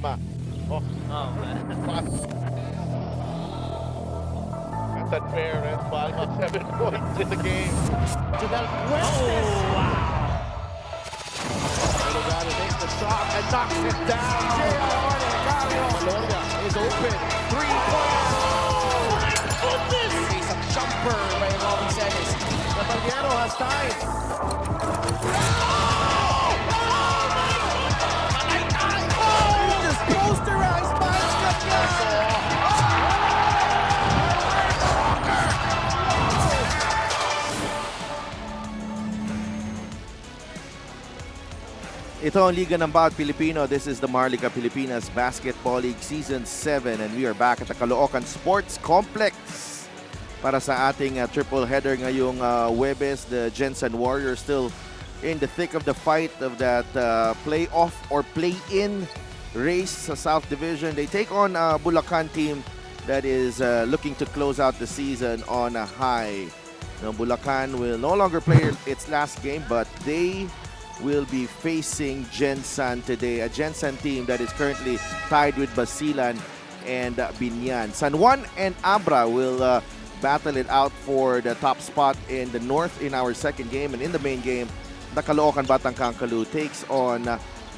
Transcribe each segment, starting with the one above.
Palma. Oh, pass. That's unfair, Red Palma. 7 points in the game. To Del Puentes. Delgado takes the shot and knocks it down. Maloya is open. 3-pointer. Oh my goodness! It's a jumper by Robin Celis. Caballero has time. He just posterized by Ito ang Liga ng Bawat Pilipino. This is the Marliga Pilipinas Basketball League Season 7 and we are back at the Caloocan Sports Complex para sa ating triple header ngayong Huwebes. The Gensan Warriors still in the thick of the fight of that playoff or play-in race sa South Division. They take on a Bulacan team that is looking to close out the season on a high. Now, Bulacan will no longer play its last game, but they will be facing Gensan today, a Gensan team that is currently tied with Basilan and Binyan. San Juan and Abra will battle it out for the top spot in the north in our second game, and in the main game, the Caloocan Batang Kangkalu takes on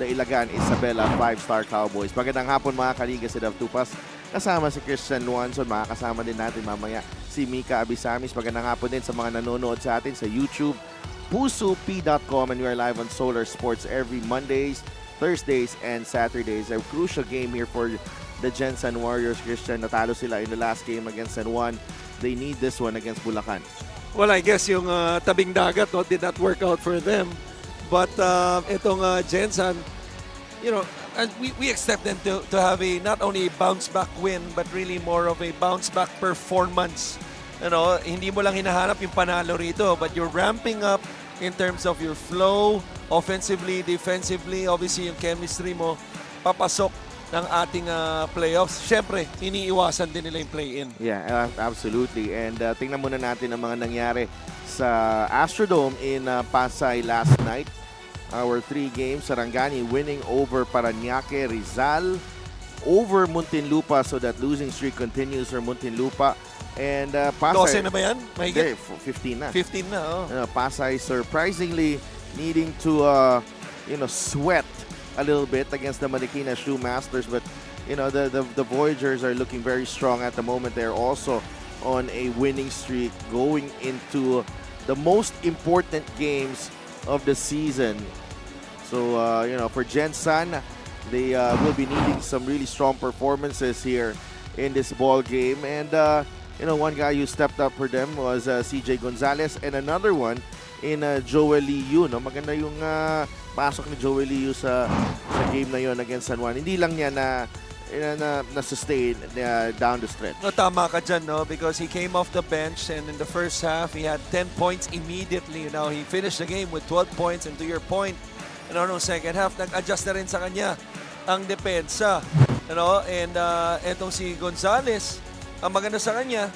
the Ilagan Isabela 5-star Cowboys. Magandang hapon mga kaliga sa Dav Tupas. Kasama si Christian Nuanson, makakasama din natin mamaya si Mika Abisamis. Magandang hapon din sa mga nanonood sa atin sa YouTube, pusup.com, and we are live on Solar Sports every Mondays, Thursdays, and Saturdays. A crucial game here for the Gensan Warriors. Christian, natalo sila in the last game against San Juan. They need this one against Bulacan. Well, I guess yung tabing dagat did not work out for them. But itong Gensan, you know, and we expect them to have a not only a bounce back win, but really more of a bounce back performance. You know, hindi mo lang hinahanap yung panalo rito, but you're ramping up in terms of your flow, offensively, defensively, obviously yung chemistry mo, papasok ng ating playoffs. Siyempre, iniiwasan din nila yung play-in. Yeah, absolutely. And tingnan muna natin ang mga nangyari sa Astrodome in Pasay last night. Our 3 games, Sarangani winning over Parañaque, Rizal over Muntinlupa, so that losing streak continues for Muntinlupa. And Pasay, 12 na ba yan? Mahigit? 15 na. 15 na, oh. Pasay surprisingly needing to sweat a little bit against the Marikina Shoemasters, but the Voyagers are looking very strong at the moment. They're also on a winning streak going into the most important games of the season. So for Gensan, they will be needing some really strong performances here in this ball game, and one guy who stepped up for them was CJ Gonzalez, and another one in Joel Liu. No? Maganda yung pasok ni Joel Liu sa game na yon against San Juan. Hindi lang niya na-sustain down the stretch. No, tama ka dyan, no? Because he came off the bench, and in the first half, he had 10 points immediately. Now, he finished the game with 12 points, and to your point, no, second half, nag-adjust na rin sa kanya ang depensa. And etong si Gonzalez, ang maganda sa kanya,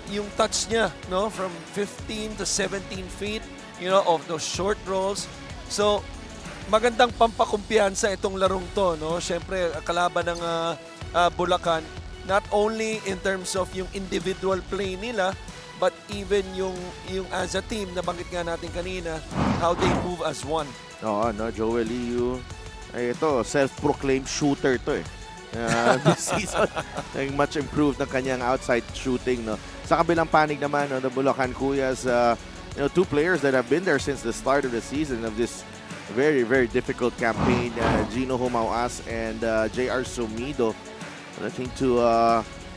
yung touch niya, from 15 to 17 feet, of those short rolls. So, magandang pampakumpiyansa itong larong to, no? Siyempre, kalaban ng Bulacan, not only in terms of yung individual play nila, but even yung as a team, nabanggit nga natin kanina, how they move as one. Oo, Joel Liu. Ito, self-proclaimed shooter to eh. This season, much improved ng kanyang outside shooting. No? Sa kabilang panig naman, the Bulacan Kuyas, 2 players that have been there since the start of the season of this very, very difficult campaign. Gino Humauas and JR Sumido looking to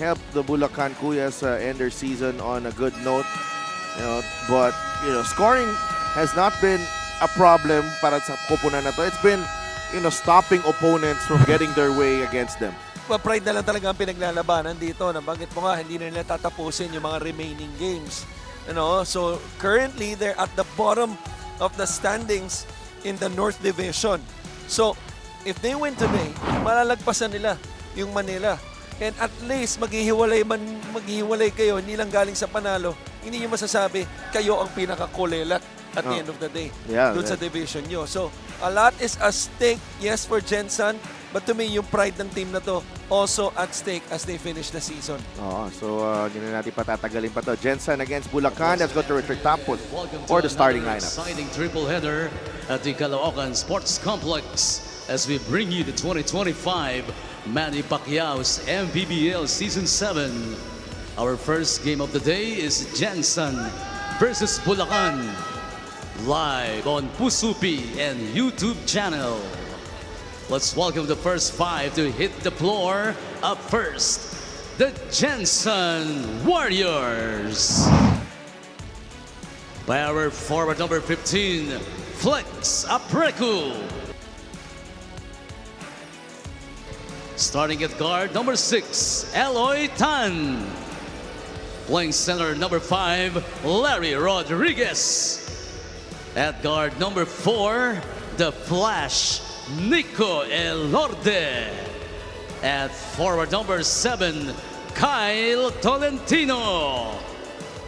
help the Bulacan Kuyas end their season on a good note. But scoring has not been a problem para sa koponan na to. It's been stopping opponents from getting their way against them. Well, pride na lang talaga ang pinaglalabanan dito. Nabanggit mo nga, hindi na nila tatapusin yung mga remaining games. So currently, they're at the bottom of the standings in the North Division. So, if they win today, malalagpasan nila yung Manila. And at least, maghihiwalay kayo, hindi lang galing sa panalo. Hindi nyo masasabi, kayo ang pinakakulelat at the end of the day. Yeah, doon sa division nyo. So, a lot is at stake, yes, for Gensan, But to me, yung pride ng team na to also at stake as they finish the season. So hindi na natin patatagalin pa to. Gensan against Bulacan. Let's go to Richard Tampos for the starting lineup. Exciting triple header at the Caloocan Sports Complex as we bring you the 2025 Manny Pacquiao's MPBL Season 7. Our first game of the day is Gensan versus Bulacan. Live on Pusupi and YouTube channel. Let's welcome the first five to hit the floor. Up first, the Gensan Warriors. Power forward number 15, Flex Apreku. Starting at guard number 6, Eloy Tan. Playing center number 5, Larry Rodriguez. At guard number 4, the Flash, Nico Elorde. At forward number 7, Kyle Tolentino.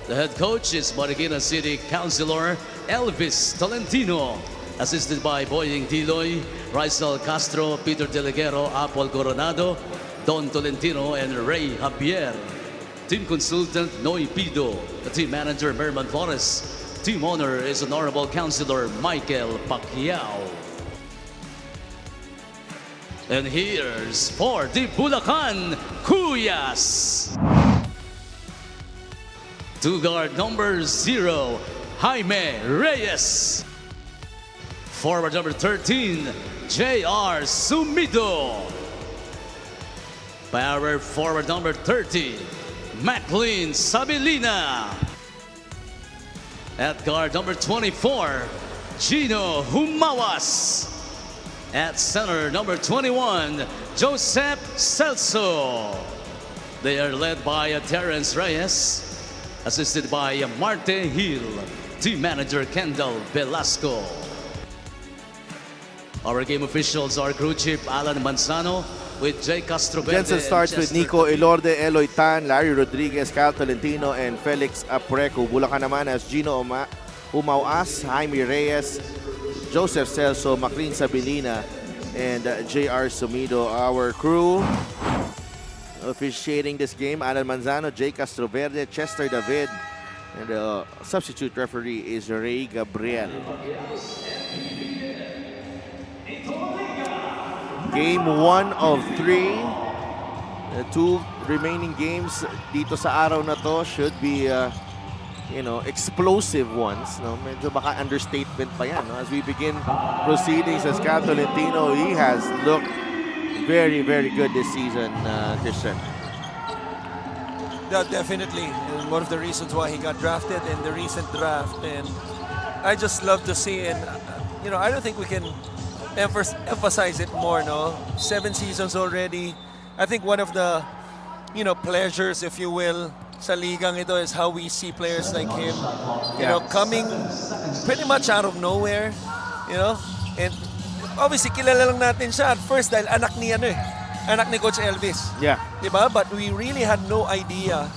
The head coach is Marikina City Councilor Elvis Tolentino, assisted by Boying Diloy, Rizal Castro, Peter Deleguero, Apol Coronado, Don Tolentino, and Ray Javier. Team consultant Noy Pido. The team manager Merman Flores. Team owner is Honorable Councilor Michael Pacquiao. And here's for the Bulacan Cuyas. To guard number 0, Jaime Reyes. Forward number 13, J.R. Sumido. Power forward number 30, Maclean Sabilina. At guard number 24, Gino Humawas. At center number 21, Joseph Celso. They are led by Terence Reyes, assisted by Marte Hill, team manager Kendall Velasco. Our game officials are crew chief Alan Manzano with Jay Castro. Gensan starts with Nico Elorde, Eloy Tan, Larry Rodriguez, Cal Tolentino, and Felix Apreco. Bulacan naman as Gino Umawas, Jaime Reyes, Joseph Celso, Maclean Sabilina, and J.R. Sumido. Our crew officiating this game, Alan Manzano, Jay Castroverde, Chester David, and the substitute referee is Ray Gabriel. Game 1 of 3. The 2 remaining games dito sa araw na to should be explosive ones. No? Medyo baka understatement pa yan. No? As we begin proceedings as Cal Tolentino, he has looked very, very good this season, Christian. Yeah, definitely. And one of the reasons why he got drafted in the recent draft. And I just love to see, and I don't think we can emphasize it more, no? 7 seasons already. I think one of the, pleasures, if you will, sa ligang ito is how we see players like him, coming pretty much out of nowhere, and obviously kilala lang natin siya at first dahil anak ni Coach Elvis. Yeah. Diba? But we really had no idea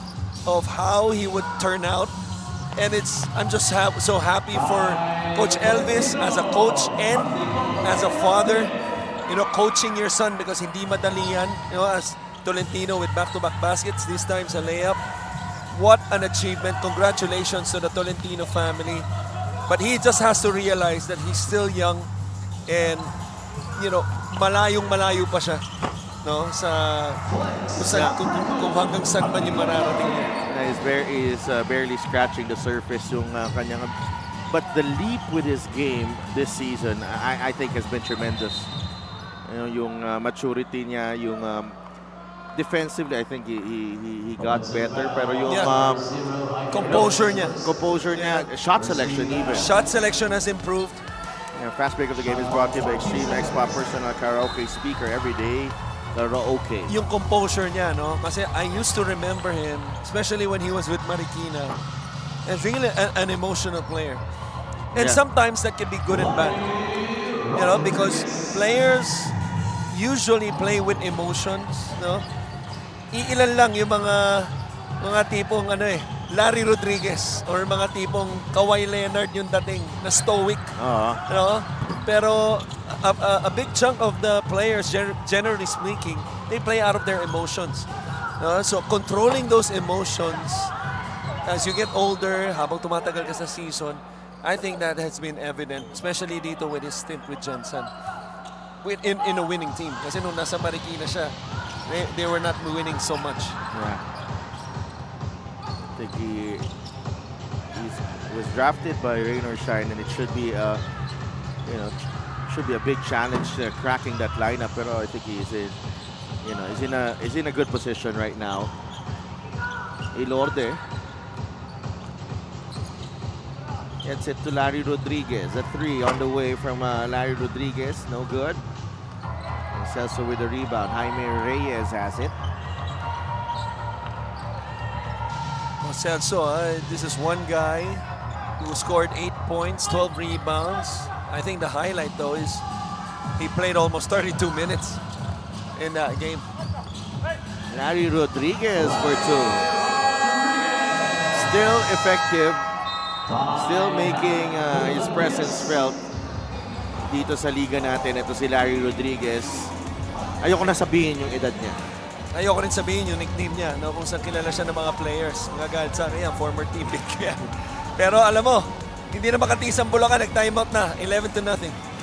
of how he would turn out. And I'm just so happy for Coach Elvis as a coach and as a father, coaching your son, because hindi madali yan, as Tolentino with back-to-back baskets, this time sa layup. What an achievement. Congratulations to the Tolentino family. But he just has to realize that he's still young and, malayong-malayo pa siya. No? Kung hanggang saan man yung mararating niya. He's barely scratching the surface yung kanyang... But the leap with his game this season, I think has been tremendous. Yung maturity niya, yung... defensively, I think he got better. Pero yung composure niya. Shot selection even. Shot selection has improved. Fast break of the game is brought to you by Extreme X-Pop Personal Karaoke Speaker every day. Karaoke. Yung composure niya, no? Kasi I used to remember him, especially when he was with Marikina, as really an emotional player. And sometimes that can be good and bad. Because players usually play with emotions, no? Iilan lang yung mga tipong Larry Rodriguez or mga tipong Kawhi Leonard yung dating na stoic. Pero a big chunk of the players, generally speaking, they play out of their emotions. So controlling those emotions as you get older, habang tumatagal ka sa season, I think that has been evident, especially dito with his stint with Gensan. In a winning team. Kasi nung nasa Marikina siya, they were not winning so much. Yeah. I think he was drafted by Rain or Shine, and it should be a, should be a big challenge cracking that lineup. Pero I think he's in a good position right now. Ilorde gets it to Larry Rodriguez. A 3 on the way from Larry Rodriguez. No good. And Celso with the rebound. Jaime Reyes has it. Well, Celso, this is one guy who scored 8 points, 12 rebounds. I think the highlight, though, is he played almost 32 minutes in that game. Larry Rodriguez for 2. Still effective. Still making his presence felt dito sa liga natin. Ito si Larry Rodriguez. Ayoko na sabihin yung edad niya. Ayoko rin sabihin yung nickname niya, no? Kung saan kilala siya ng mga players. Magagalit sa akin yan, former teammate ko yan. Pero alam mo, hindi na makatiis ang Bulacan, nag-timeout na, 11-0.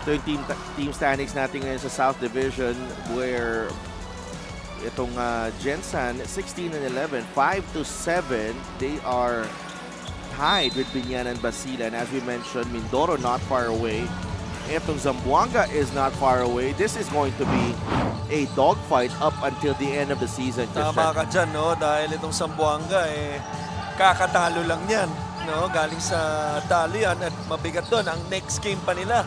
Ito yung team standings natin ngayon sa South Division, where itong Gensan 16-11, 5-7, they are tied with Binyan and Basilan. As we mentioned, Mindoro not far away. Itong Zamboanga is not far away. This is going to be a dogfight up until the end of the season. Tama ka dyan, no? Dahil itong Zamboanga, kakatalo lang yan. No? Galing sa talo yan at mabigat doon. Ang next game pa nila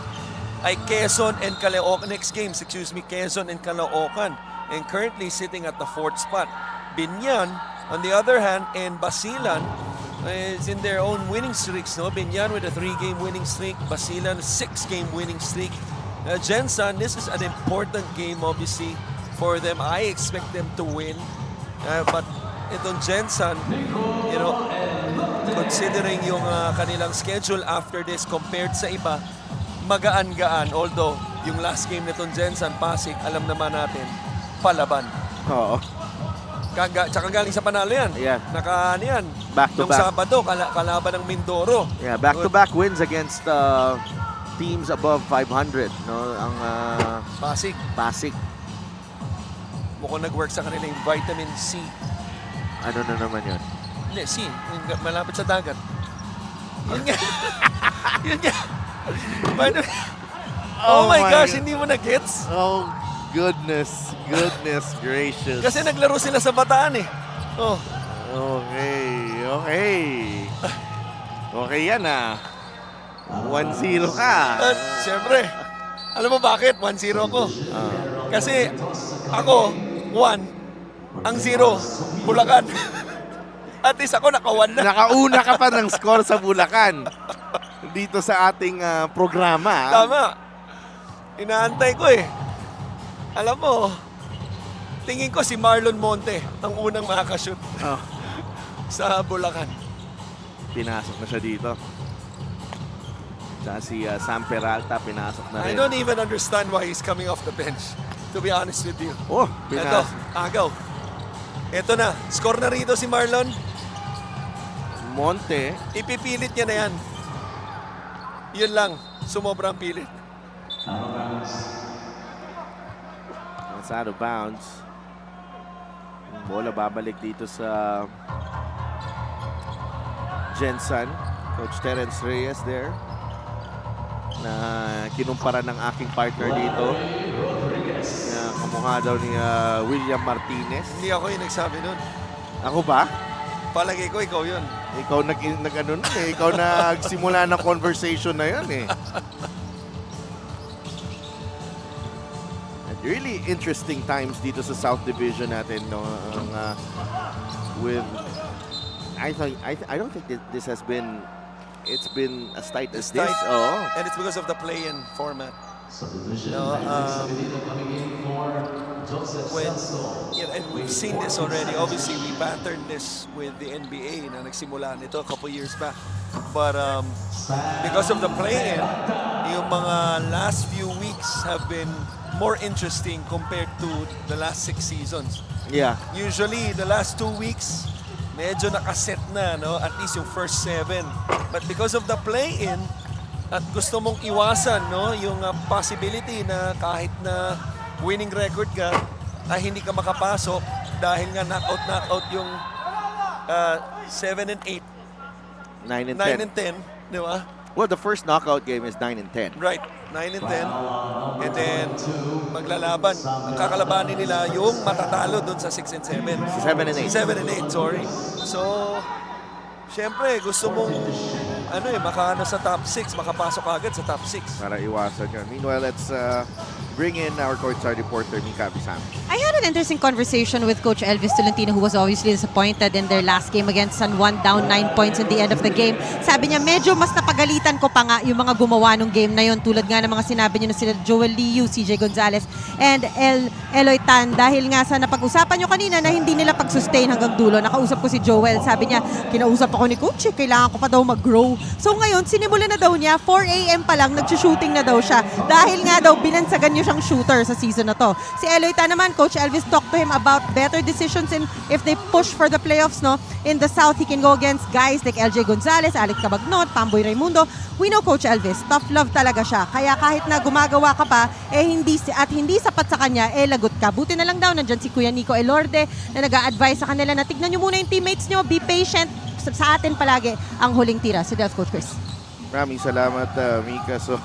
ay Quezon and Caloocan. Quezon and Caloocan. And currently sitting at the 4th spot. Binyan, on the other hand, and Basilan is in their own winning streaks. No? Binyan with a 3-game winning streak. Basilan, 6-game winning streak. Gensan, this is an important game, obviously, for them. I expect them to win. But itong Gensan, considering yung kanilang schedule after this compared sa iba, magaan-gaan. Although, yung last game nitong Gensan, Pasig, alam naman natin, palaban. Oo. Tsaka galing sa panalo yan. Yeah. Yan. Back to Nung back. Sabado, kalaban ng Mindoro. Yeah, back-to-back wins against teams above 500. No, ang Pasig. Mukhang nag-work sa kanila yung vitamin C. Ano na naman yun? Hindi, C. Yung malapit sa dagat. Yun nga. Yun nga. Oh my gosh, hindi mo na-gets? Oh, goodness gracious. Kasi naglaro sila sa Bataan eh. Oh. Okay. Okay yan 1-0 ka. At syempre, alam mo bakit 1-0 ako? Kasi ako, 1, ang 0, Bulacan. At least ako naka-1 na. Nakauna ka pa ng score sa Bulacan dito sa ating programa. Tama. Inaantay ko eh. Alam mo, tingin ko si Marlon Monte ang unang makakashoot sa Bulacan. Pinasok na siya dito. Tsaka si Sam Peralta pinasok na rin. I don't even understand why he's coming off the bench, to be honest with you. Oh, Ito, agaw. Ito na, score na rito si Marlon. Monte. Ipipilit niya na yan. Yun lang, sumobrang pilit. It's out of bounds. Bola babalik dito sa Gensan. Coach Terence Reyes there, na kinumpara ng aking partner dito, na kamukha daw ni William Martinez. Hindi ako yung nagsabi nun. Ako ba? Palagay ko, ikaw yun. Ikaw nag-ano nun eh. Ikaw nagsimula ng conversation na yun eh. And really interesting times dito sa South Division natin, no? With I don't think this has been it's been as tight as It's this. tight. Oo. And it's because of the play-in format. And we've seen this already. Obviously, we patterned this with the NBA na nagsimula nito a couple years back. But because of the play-in, yung mga last few weeks have been more interesting compared to the last 6 seasons. Yeah. Usually, the last 2 weeks, medyo nakaset na, no? At least yung first 7. But because of the play-in, at gusto mong iwasan, no? Yung possibility na kahit na winning record ka, ay hindi ka makapasok dahil nga knockout yung 7 and 8, 9 and 10. 9 and 10, di ba? Well, the first knockout game is 9 and 10. Right, 9 and 10. And then, maglalaban. Ang kakalabanin nila yung matatalo dun sa 6 and 7. 7 and 8. 7 and 8, sorry. So, syempre, gusto mong makaano sa top 6, makapasok agad sa top 6. Para iwasan yun. Meanwhile, let's bring in our courtside reporter, Mika Bisam. I had an interesting conversation with Coach Elvis Tolentino, who was obviously disappointed in their last game against San Juan, down 9 points in the end of the game. Sabi niya, medyo mas napagalitan ko pa nga yung mga gumawa ng game na yun, tulad nga ng mga sinabi niyo na sila Joel Liu, CJ Gonzalez, and Eloy Tan, dahil nga sa napag-usapan niyo kanina na hindi nila pag-sustain hanggang dulo. Nakausap ko si Joel, sabi niya, kinausap ako ni Coach, kailangan ko pa daw mag-grow. So ngayon, sinimula na daw niya, 4 a.m. pa lang, nag-shooting na daw siya, dahil nga daw binansagan niyo siyang shooter sa season na to. Si Eloy Tan naman, Coach Elvis talked to him about better decisions in if they push for the playoffs, no? In the South, he can go against guys like LJ Gonzalez, Alex Cabagnot, Pamboy Raimundo. We know Coach Elvis, tough love talaga siya. Kaya kahit na gumagawa ka pa, hindi sapat sa kanya, lagot ka. Buti na lang daw, nandyan si Kuya Nico Elorde na nag-a-advise sa kanila na tignan nyo muna yung teammates nyo, be patient, sa atin palagi ang huling tira. Si Delf, Coach Chris. Maraming salamat, Mika. So,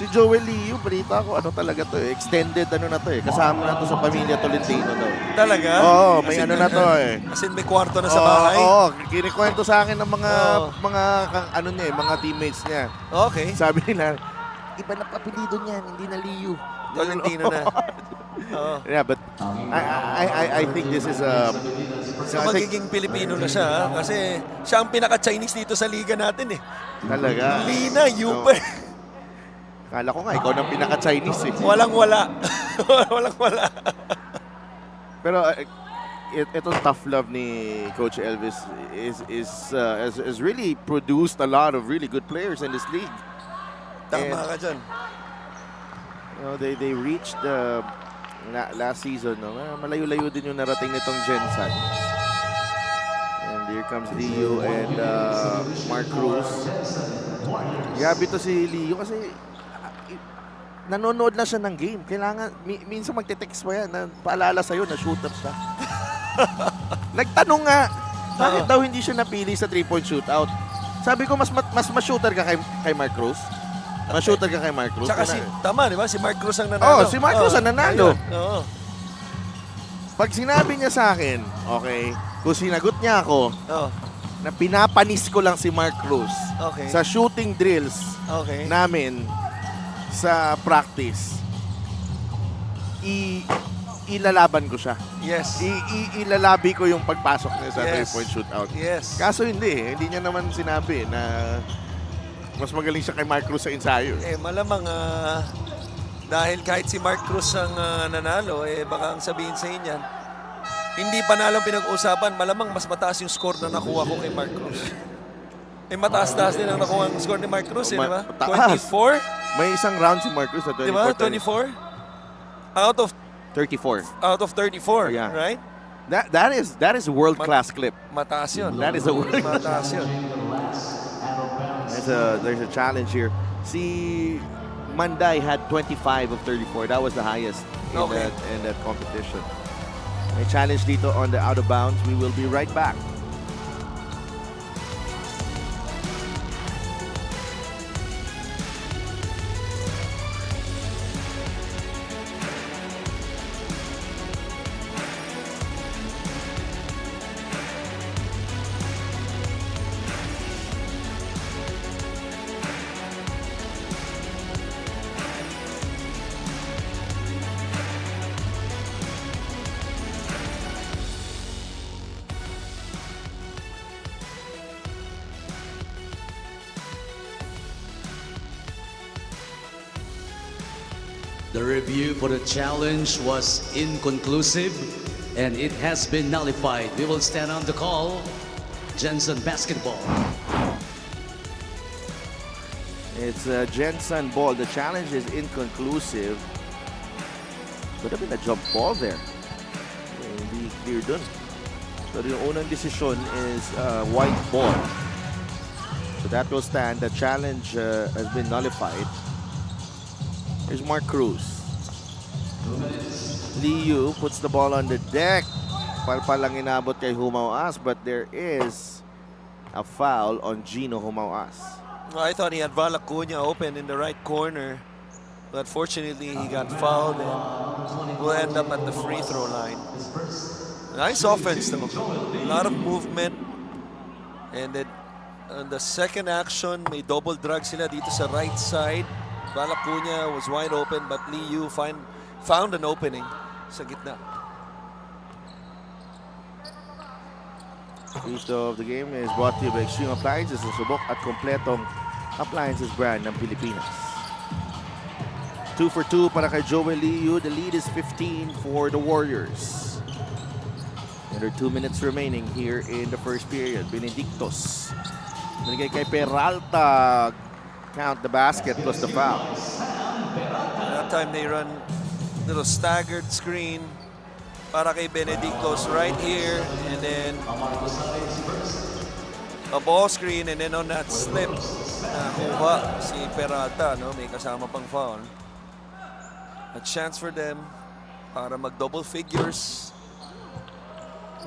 si Joel Liu, balita ko, talaga to extended na to kasama na to sa pamilya Tolentino daw. Talaga? Oo, may na to As in, may kwarto na sa bahay? Oo, kinikwento sa akin ng mga teammates niya. Okay. Sabi nila, iba na papilido niyan, hindi na Liu. Tolentino na. Yeah, but I think this is a... So magiging Pilipino na siya, ha? Kasi siya ang pinaka-Chinese dito sa liga natin, eh. Talaga. Lina, Yuper. Kala ko nga, ikaw nang pinaka-Chinese, eh. Walang-wala. Walang-wala. Pero itong tough love ni Coach Elvis is really produced a lot of really good players in this league. Tama ka dyan. They reached last season, no? Malayo-layo din yung narating nitong Gensan. And here comes Liu and Mark Cruz. Grabe to si Liu kasi nanonood na siya ng game. Kailangan, minsan magte-text pa yan na paalala sa'yo na shooter siya. Nagtanong nga, bakit daw hindi siya napili sa 3-point shootout? Sabi ko, mas ma-shooter ka kay Mark Cruz. Ma-shooter ka kay Mark Cruz. Tsaka tama, di ba? Si Mark Cruz ang nanalo. Si Mark Cruz ang nanalo. Oo. Pag sinabi niya sa akin, okay, kung sinagot niya ako, na pinapanis ko lang si Mark Cruz sa shooting drills namin sa practice, ilalaban ko siya. Yes. Ilalabi ko yung pagpasok niya sa 3-point shootout. Yes. Kaso hindi niya naman sinabi na mas magaling siya kay Mark Cruz sa ensayo. Malamang dahil kahit si Mark Cruz ang nanalo, baka ang sabihin sa inyan, hindi panalo pinag-uusapan, malamang mas mataas yung score na nakuha ko kay Mark Cruz. Mataas-taas din ang nakuha ang score ni Mark Cruz, di ba? 24? May isang round si Mark Cruz na 24. Di ba? 24? Out of 34. Out of 34, Yeah. right? That is a world-class clip. Mataas yun. That is a world-class. Mataas yun. There's a challenge here. Si Manday had 25 of 34. That was the highest in that competition. May challenge dito on the out of bounds. We will be right back. The review for the challenge was inconclusive and it has been nullified. We will stand on the call. Gensan basketball. It's a Gensan ball. The challenge is inconclusive. Could have been a jump ball there. Hindi clear dun. Pero yung unang desisyon is white ball. So that will stand. The challenge has been nullified. Here's Mark Cruz. Liu puts the ball on the deck. Palpalang inabot kay Humauas, but there is a foul on Gino Humauas. Well, I thought he had Val Acuña open in the right corner, but fortunately he got fouled and will end up at the free throw line. Nice offense though. A lot of movement. And then on the second action, may double drag sila dito sa right side. Val Acuña was wide open, but Liu found an opening sa gitna. Piece of the game is brought to you by Extreme Appliances, ang subok at kompletong appliances brand ng Pilipinas. 2 for 2 para kay Joel Liu. The lead is 15 for the Warriors. Under 2 minutes remaining here in the first period. Benedictos. Binigay kay Peralta. Count the basket plus the foul. That time they run little staggered screen para kay Benedictos right here, and then a ball screen, and then on that slip nakuha si Peralta, no? May kasama pang foul. A chance for them para mag double figures,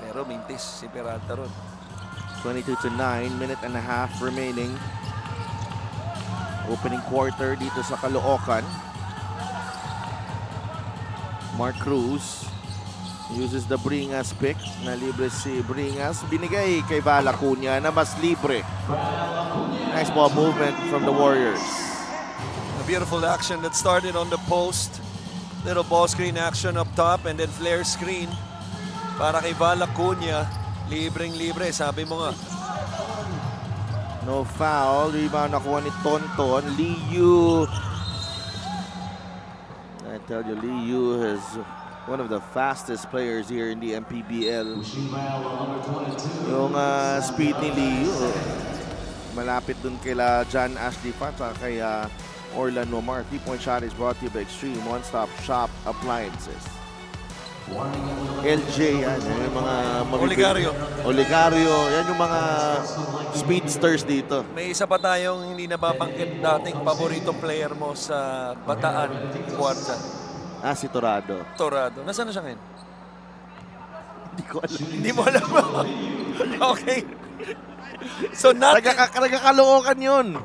pero mintis si Peralta ron. 22-9, minute and a half remaining. Opening quarter dito sa Caloocan. Mark Cruz uses the Bringas pick. Na libre si Bringas. Binigay kay Val Acuña na mas libre. Nice ball movement from the Warriors. A beautiful action that started on the post. Little ball screen action up top, and then flare screen para kay Val Acuña. Libreng-libre, sabi mo nga. No foul. Rebound nakuha ni Tonton. Liu. I tell you, Liu is one of the fastest players here in the MPBL. Yung speed ni Liu, malapit dun kila John Ashley Pat at kay Orlan Nomar. 3-point shot is brought to you by Extreme One-Stop Shop Appliances. LJ, yan yung mga Oligario, yan yung mga speedsters dito. May isa pa tayong hindi nababanggit, dating paboritong player mo sa Bataan, Kwarza. Si Torado. Torado. Nasaan na siya ngayon? Hindi ko alam. Hindi mo alam. Okay. So Nagkakalookan yun.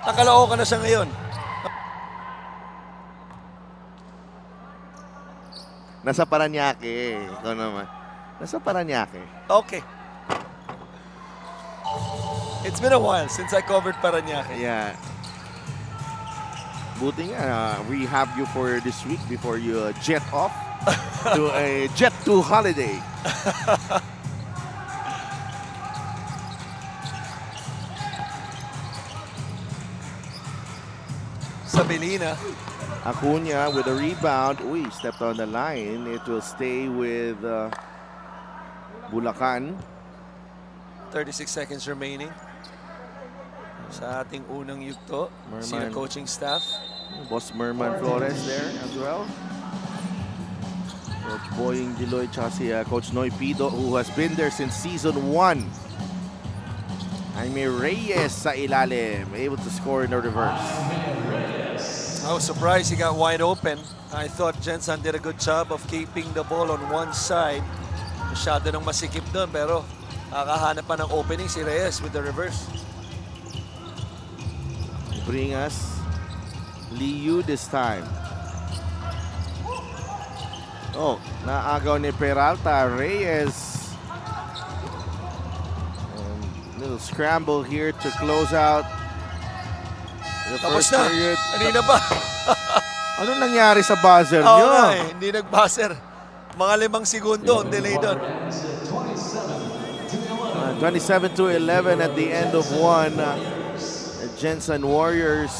Nakalookan na siya ngayon. Nasa Paranaque. Ikaw naman. Nasa Paranaque. Okay. It's been a while since I covered Parañaque. Yeah. Buti nga, we have you for this week before you jet off to a Jet 2 holiday. Sabelina. Acuña with a rebound. Uy, stepped on the line. It will stay with Bulacan. 36 seconds remaining sa ating unang yugto. Sino coaching staff? Boss Merman Flores there as well. Coach Boying Diloy, tsaka si Coach Noy Pido, who has been there since season 1. Jaime Reyes sa ilalim, able to score in the reverse. I was surprised he got wide open. I thought Gensan did a good job of keeping the ball on one side. Masyado nang masikip doon, pero nakahanap pa ng opening si Reyes with the reverse. Bringas. Liu this time. Oh, naagaw ni Peralta. Reyes. Little scramble here to close out the Tapos first na. period. Kanina ba? Ano nangyari sa buzzer Oo nyo? nga eh, hindi nag-buzzer. Mga 5 segundo ang delay doon. 27-11 at the end of one. The Gensan Warriors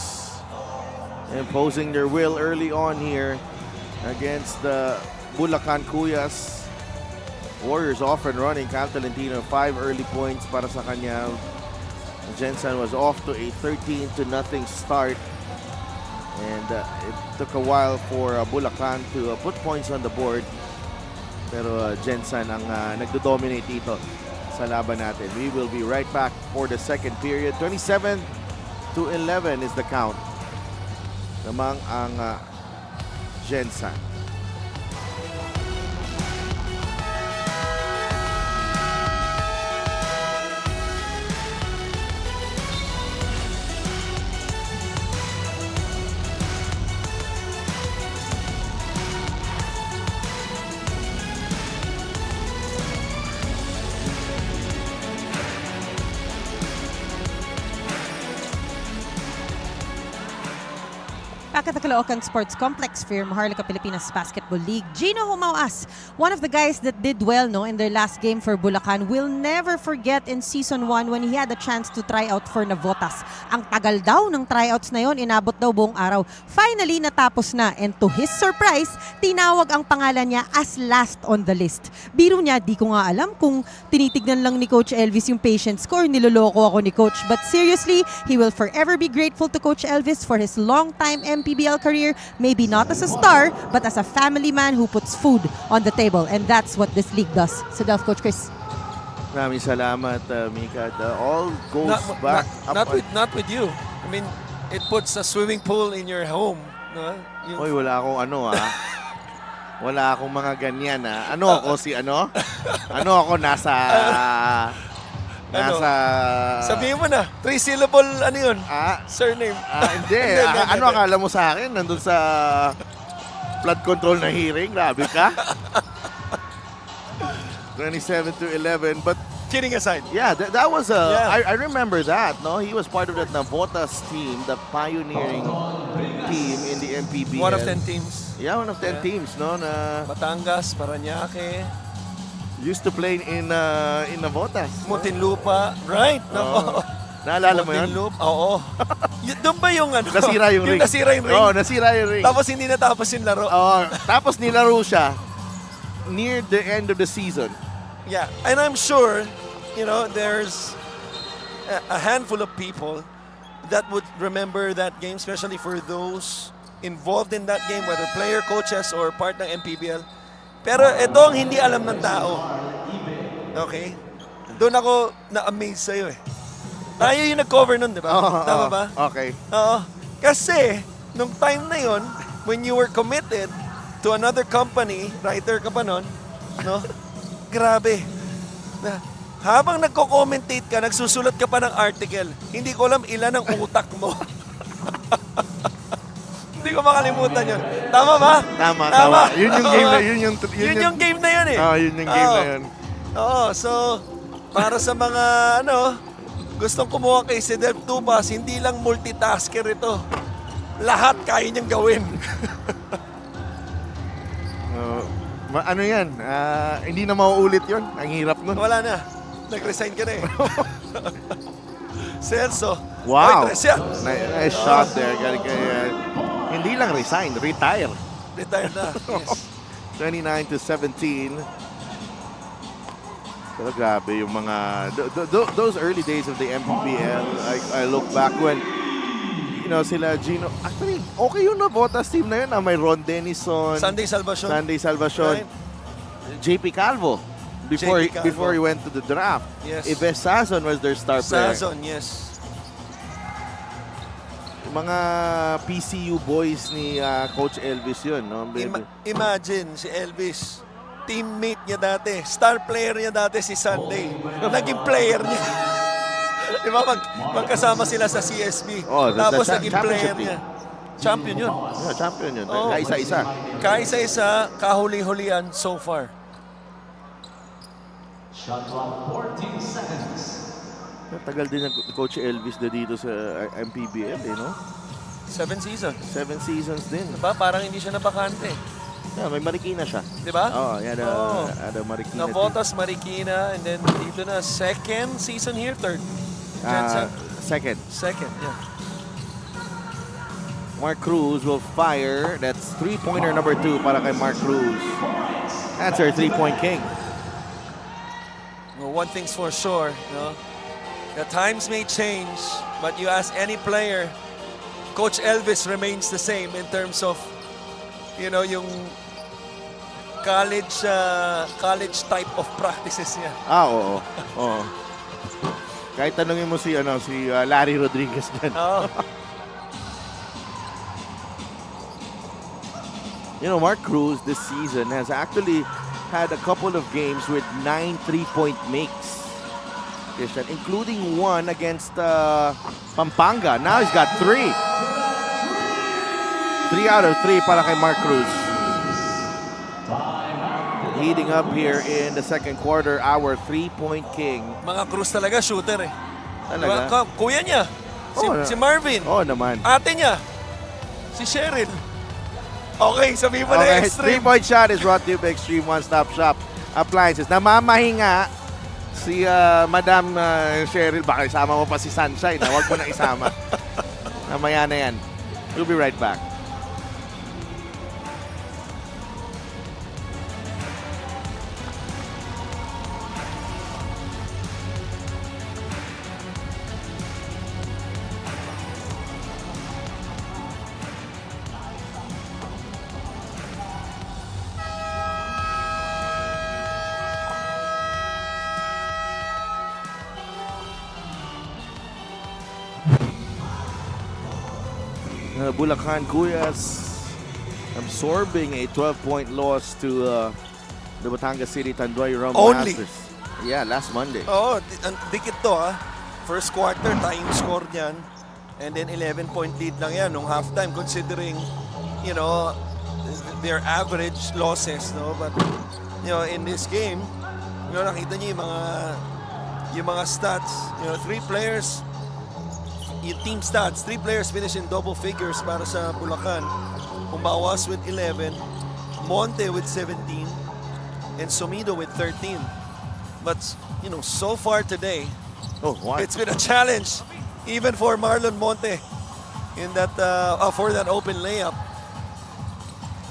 imposing their will early on here against the Bulacan Kuyas. Warriors off and running. Cal Tolentino, 5 early points para sa kanya. Gensan was off to a 13-0 start. And it took a while for Bulacan to put points on the board. Pero Gensan ang nagdo-dominate dito sa laban natin. We will be right back for the second period. 27-11 is the count. Namang ang Gensan. Back at the Caloocan Sports Complex for your Maharlika Pilipinas Basketball League. Gino Humawas, one of the guys that did well in their last game for Bulacan, will never forget in Season 1 when he had the chance to try out for Navotas. Ang tagal daw ng tryouts na yon, inabot daw buong araw. Finally, natapos na, and to his surprise, tinawag ang pangalan niya as last on the list. Biro niya, di ko nga alam kung tinitignan lang ni Coach Elvis yung patient score, niloloko ako ni Coach. But seriously, he will forever be grateful to Coach Elvis for his long-time MPBL career, maybe not as a star, but as a family man who puts food on the table. And that's what this league does. So, Delph, Coach Chris. Maraming salamat, Mika. All goes back up. Not with you. I mean, it puts a swimming pool in your home. No? Oy, wala akong wala akong mga ganyan Ano ako Ano ako nasa Sabihin mo na, 3-syllable yun? Surname. Hindi. Ano akala mo sa akin? Nandun sa flood control na hearing. Grabe ka. 27-11. But kidding aside. yeah, that was I remember that. No, he was part of that Navotas team, the pioneering team in the MPBL. One of 10 teams. Yeah, one of 10 teams. No, na Batangas, Parañaque, used to play in Navotas. Muntinlupa, right? Oh. Naalala mo yun? Muntinlupa, oo. Doon ba yung Nasira yung ring. Nasira yung ring. Oo, nasira yung ring. Tapos hindi natapos yung laro. Oo, tapos nilaro siya near the end of the season. Yeah, and I'm sure, there's a handful of people that would remember that game, especially for those involved in that game, whether player, coaches, or part ng MPBL. Pero ito ang hindi alam ng tao. Okay? Doon ako na-amaze sa'yo eh. Tayo yung nag-cover nun, di ba? Tama ba? Okay. Oo. Kasi, nung time na yon, when you were committed to another company, writer ka pa nun, no? Grabe. Habang nagko-commentate ka, nagsusulat ka pa ng article, hindi ko alam ilan ang utak mo. Hindi ko makalimutan yun. Tama ba? Tama. Yun yung game na yun yung game na yun eh. Yun yung game na yun. Oo, so para sa mga gustong kumuha kay si Delph Tupas, hindi lang multitasker ito. Lahat kaya niyang gawin. Ano yan? Hindi na mauulit yun. Ang hirap nun. Wala na. Nag-resign ka na eh. Celso. Wow. Oy, siya. Nice shot there. Hindi lang resign, retire. Retired na. Yes. 29-17. Pero grabe yung mga... Those early days of the MPBL, I look back when sila Gino. Actually, okay yung Navotas team na yun. May Ron Denison. Sunday Salvacion. Right? JP Calvo. Before he went to the draft. Yes. Ives Sazon was their star player. Sazon, yes. Yung mga PCU boys ni Coach Elvis yun. No? Imagine si Elvis, teammate niya dati, star player niya dati si Sunday. Naging player niya. Di ba? Magkasama sila sa CSB. Tapos naging player niya. Champion yun. Yeah, champion yun. Kaisa-isa. Kaisa-isa, kahuli-hulian so far. Shot clock 14 seconds. Tagal din ng Coach Elvis na dito sa MPBL, no? 7 seasons. 7 seasons din. Diba? Parang hindi siya nabakante. Yeah, may Marikina siya. Diba? Ada Marikina. Navotas, Marikina, and then dito na second season here, third. Second. Second, yeah. Mark Cruz will fire. That's three-pointer number 2 para kay Mark Cruz. That's our three-point king. Well, one thing's for sure, the times may change, but you ask any player, Coach Elvis remains the same in terms of, yung college type of practices niya. Oo. Oo. Kahit tanungin mo si Larry Rodriguez dyan. Oo. Mark Cruz this season has actually had a couple of games with 9 3-point makes, including one against Pampanga. Now he's got 3. 3 out of 3 para kay Mark Cruz. Heating up here in the second quarter, our 3-point king. Mga Cruz talaga, shooter eh. Talaga? Kuya niya, si Marvin. Oo naman. Ate niya, si Cheryl. Okay, sabihin mo na Okay, extreme. 3-point shot is brought to you by Extreme One-Stop Shop Appliances. Namamahinga si Madam Cheryl. Baka isama mo pa si Sunshine. Huwag mo na isama. Namaya na yan. We'll be right back. Bulacan Cuyas absorbing a 12-point loss to the Batangas City Tanduay Rum Only. Masters. Yeah, last Monday. Oo, dikit to First quarter, tayong score niyan. And then 11-point lead lang yan nung halftime considering, their average losses, But, in this game, nakita niyo yung mga stats. 3 players, yung team stats, 3 players finish in double figures para sa Bulacan. Umawas with 11, Monte with 17, and Sumido with 13. But, so far today, it's been a challenge even for Marlon Monte in that for that open layup.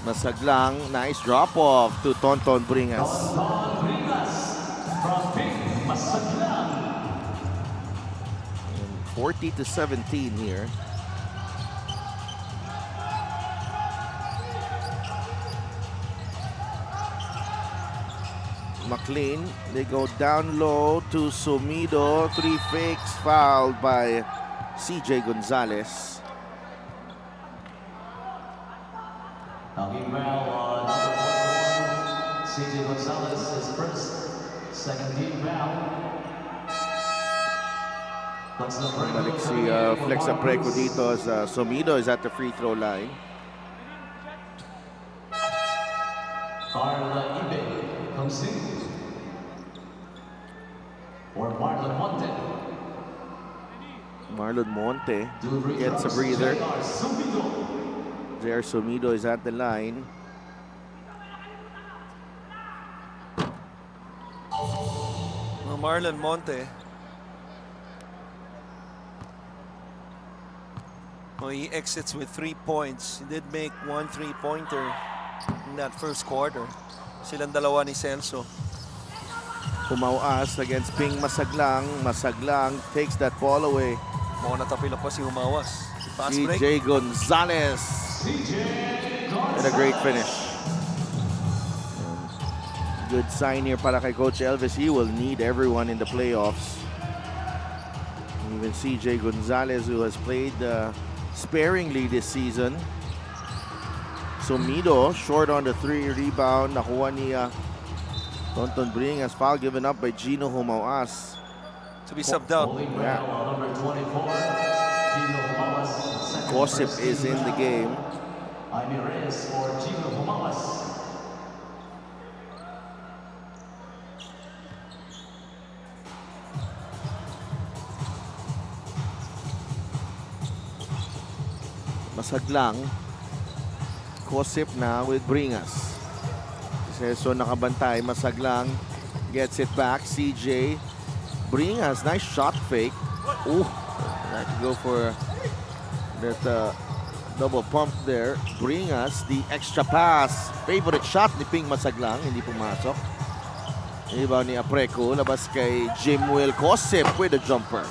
Masaglang, nice drop-off to Tonton Bringas. 40-17 here. McLean, they go down low to Sumido. 3 fakes fouled by CJ Gonzalez. Talking foul on number 1, CJ Gonzalez is first. Second team foul. Balik si Flex Apreco dito as Sumido is at the free throw line. Carla Ibe comes in for Marlon Monte. Marlon Monte gets a breather. J.R. Sumido is at the line. Marlon Monte. He exits with 3 points. He did make 1 3-pointer in that first quarter. Silang dalawa ni Celso. Humawas against Ping Masaglang. Masaglang takes that ball away. Mukhang natapilok pa si Humawas. Fast break. CJ Gonzalez. And a great finish. Good sign here para kay Coach Elvis. He will need everyone in the playoffs. Even CJ Gonzalez, who has played sparingly this season. Sumido, short on the 3 rebound. Nakuha ni Tonton Bringas. Foul given up by Gino Humawas. To be subbed out. Yeah. Gossip is in the game. Masaglang. Gossip na with Bringas. So nakabantay. Masaglang gets it back. CJ Bringas, nice shot fake. Ooh, had to go for that Double pump there. Bring us the extra pass. Favorite shot ni Ping Masaglang. Hindi pumasok. Rebound ni Apreco. Labas kay Jimwell Kosip with a jumper.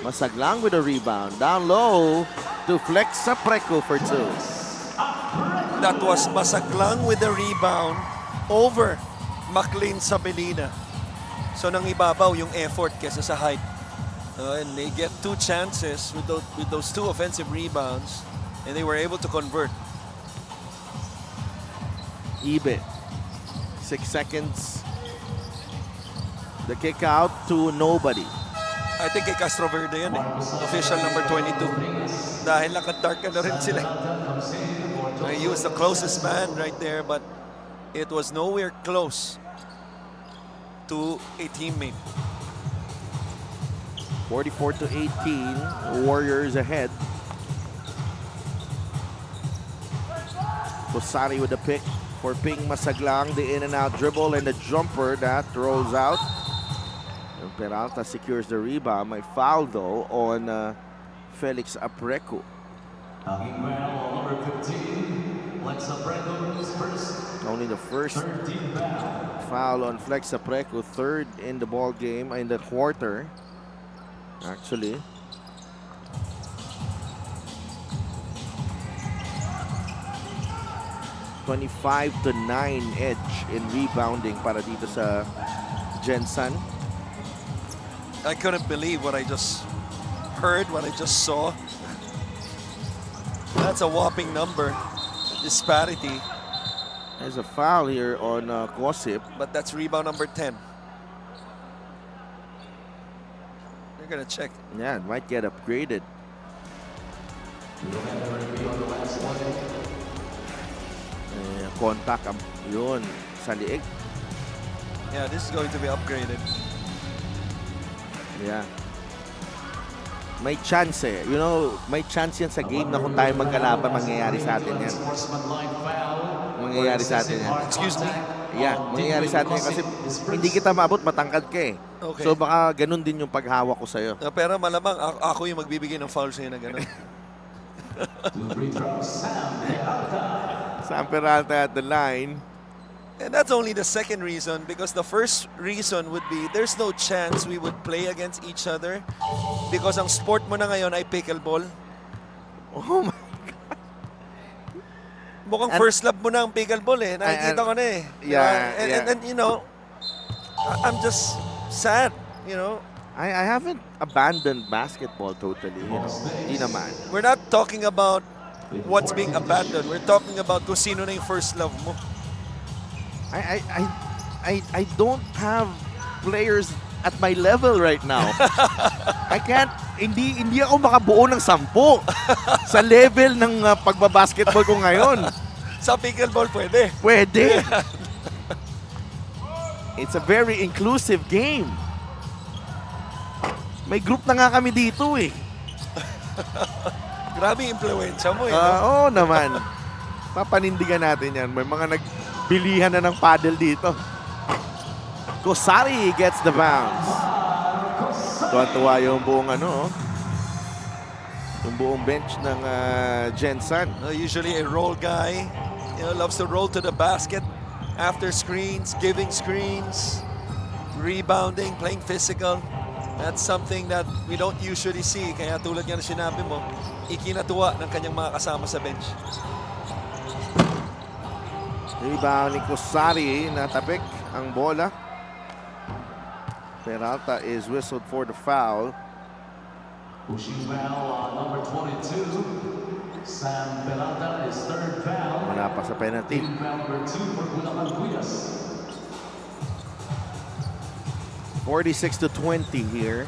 Masaglang with a rebound. Down low to Flex Apreco for 2. That was Masaglang with the rebound over McLean Sabelina. So nang ibabaw yung effort kesa sa height. And they get 2 chances with those 2 offensive rebounds. And they were able to convert. Ibe. 6 seconds. The kick out to nobody. I think kay Castro Verde yan eh. Official number 22. Dahil nakadark na rin sila. He was the closest man right there, but it was nowhere close to a teammate. 44-18. Warriors ahead. Posari with the pick for Ping Masaglang. The in and out dribble and the jumper that rolls out. And Peralta secures the rebound. May foul though on Felix Apreco. Number 15, Flex Apreco is first. Only the first foul on Flex Apreco. Third in the ball game, in the quarter. Actually. (25-9) edge in rebounding para dito sa Gensan. I couldn't believe what I just heard, what I just saw. That's a whopping number. Disparity. There's a foul here on Kosip. But that's rebound number 10. They're gonna check. Yeah, it might get upgraded. Contact yun sa liig. Yeah, this is going to be upgraded. Yeah. May chance eh. You know, may chance yan sa game na kung tayo magkalaban, mangyayari sa atin yan. Mangyayari sa atin yan. Excuse me? Yeah, mangyayari sa atin yan kasi hindi kita maabot, matangkad ka eh. Okay. So baka ganun din yung paghawak ko sa'yo. Pero malamang ako yung magbibigay ng foul sa'yo na gano'n. Sam Peralta at the line. And that's only the second reason, because the first reason would be there's no chance we would play against each other because ang sport mo na ngayon ay pickleball. Oh my. Mukhang first love mo na ang pickleball eh. Nakikita ko na eh. Yeah, And you know, I'm just sad, you know. I haven't abandoned basketball totally. You know? Hindi naman. We're not talking about what's being abandoned. We're talking about kung sino na yung first love mo. I don't have players at my level right now. I can't, hindi ako makabuo ng 10 sa level ng pagbabasketball ko ngayon. Sa pickleball pwede. Pwede. It's a very inclusive game. May group na nga kami dito eh. Grabe yung impluensya mo eh. Oo naman. Papanindigan natin yan. May mga nagbilihan na ng paddle dito. Kosari gets the bounce. Tuwa-tuwa yung buong yung buong bench ng Gensan. Usually a roll guy, you know, loves to roll to the basket after screens, giving screens, rebounding, playing physical. That's something that we don't usually see. Kaya tulad nga na sinabi mo, ikinatuwa ng kanyang mga kasama sa bench. Rebound ni Kosari, natapik ang bola. Peralta is whistled for the foul. Pushing foul on number 22. Sam Peralta is third foul. Wala pa sa penalty. Team foul number 2 for Bulacan Quillas. 46-20 here.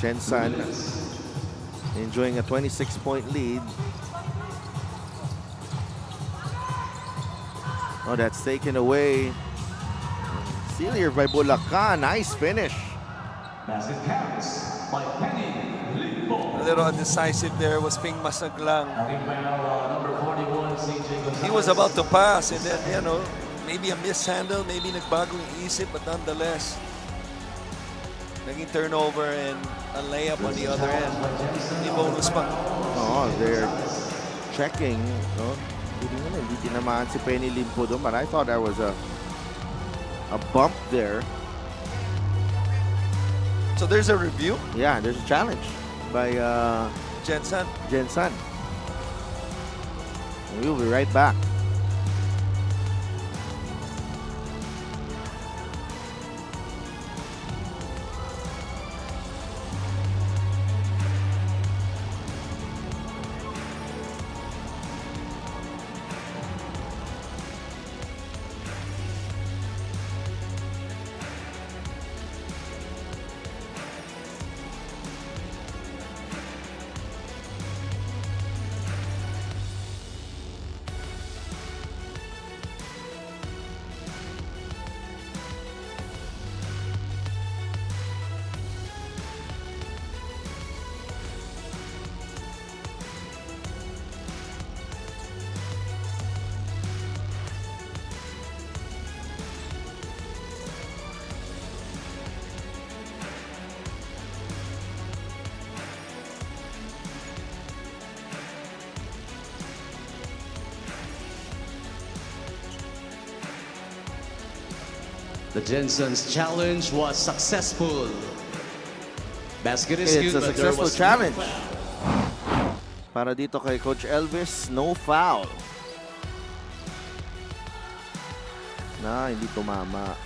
Gensan enjoying a 26-point lead. Oh, that's taken away. Steal here by Bulacan. Nice finish. Basket counts by Penny Limbo. A little undecisive there was Ping Masaglang. Team foul number 41, CJ Gonzalez. He was about to pass and then, you know, maybe a mishandle, maybe nagbago yung isip, but nonetheless, naging turnover and a layup on the other end. May bonus pa. Oh, there. checking. No? Hindi tinamaan si Penny Limpo doon, but I thought there was a bump there. So there's a review. Yeah, there's a challenge by Gensan. Gensan. We'll be right back. The Gensan's challenge was successful. Basket is It's good, a but there successful was challenge. Para dito kay Coach Elvis, no foul. Hindi tumama.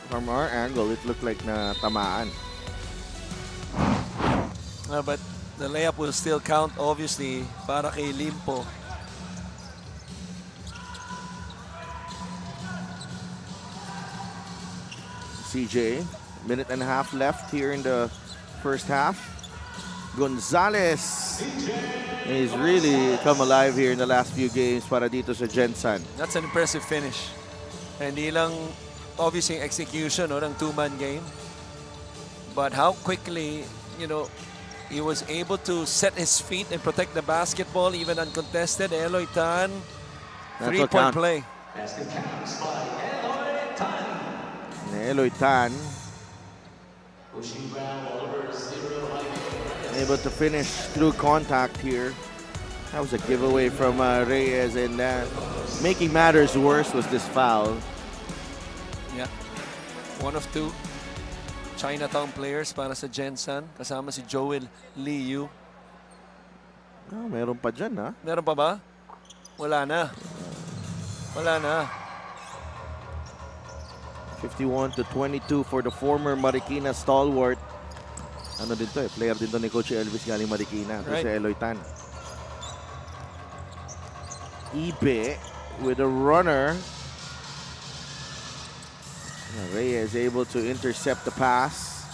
From our angle, it looked like na tamaan. But the layup will still count, obviously, para kay Limpo. CJ, minute and a half left here in the first half. Gonzalez is really come alive here in the last few games para dito sa Gensan. That's an impressive finish. Hindi lang, obviously, execution ng two-man game. But how quickly, he was able to set his feet and protect the basketball, even uncontested. Eloy Tan, three-point play. basket counts by Eloy Tan. Eloy Tan Pushing ground over 0 able to finish through contact here. That was a giveaway from Reyes, and making matters worse was this foul. Yeah. One of two Chinatown players para sa Gensan. Kasama si Joel Liu. Meron pa dyan, ha? Meron pa ba? Wala na. Wala na. 51-22 for the former Marikina stalwart. Ano din to eh, player din to ni Coach Elvis galing Marikina. Ito Right. si Eloy Tan. Ibe with a runner. Reyes able to intercept the pass.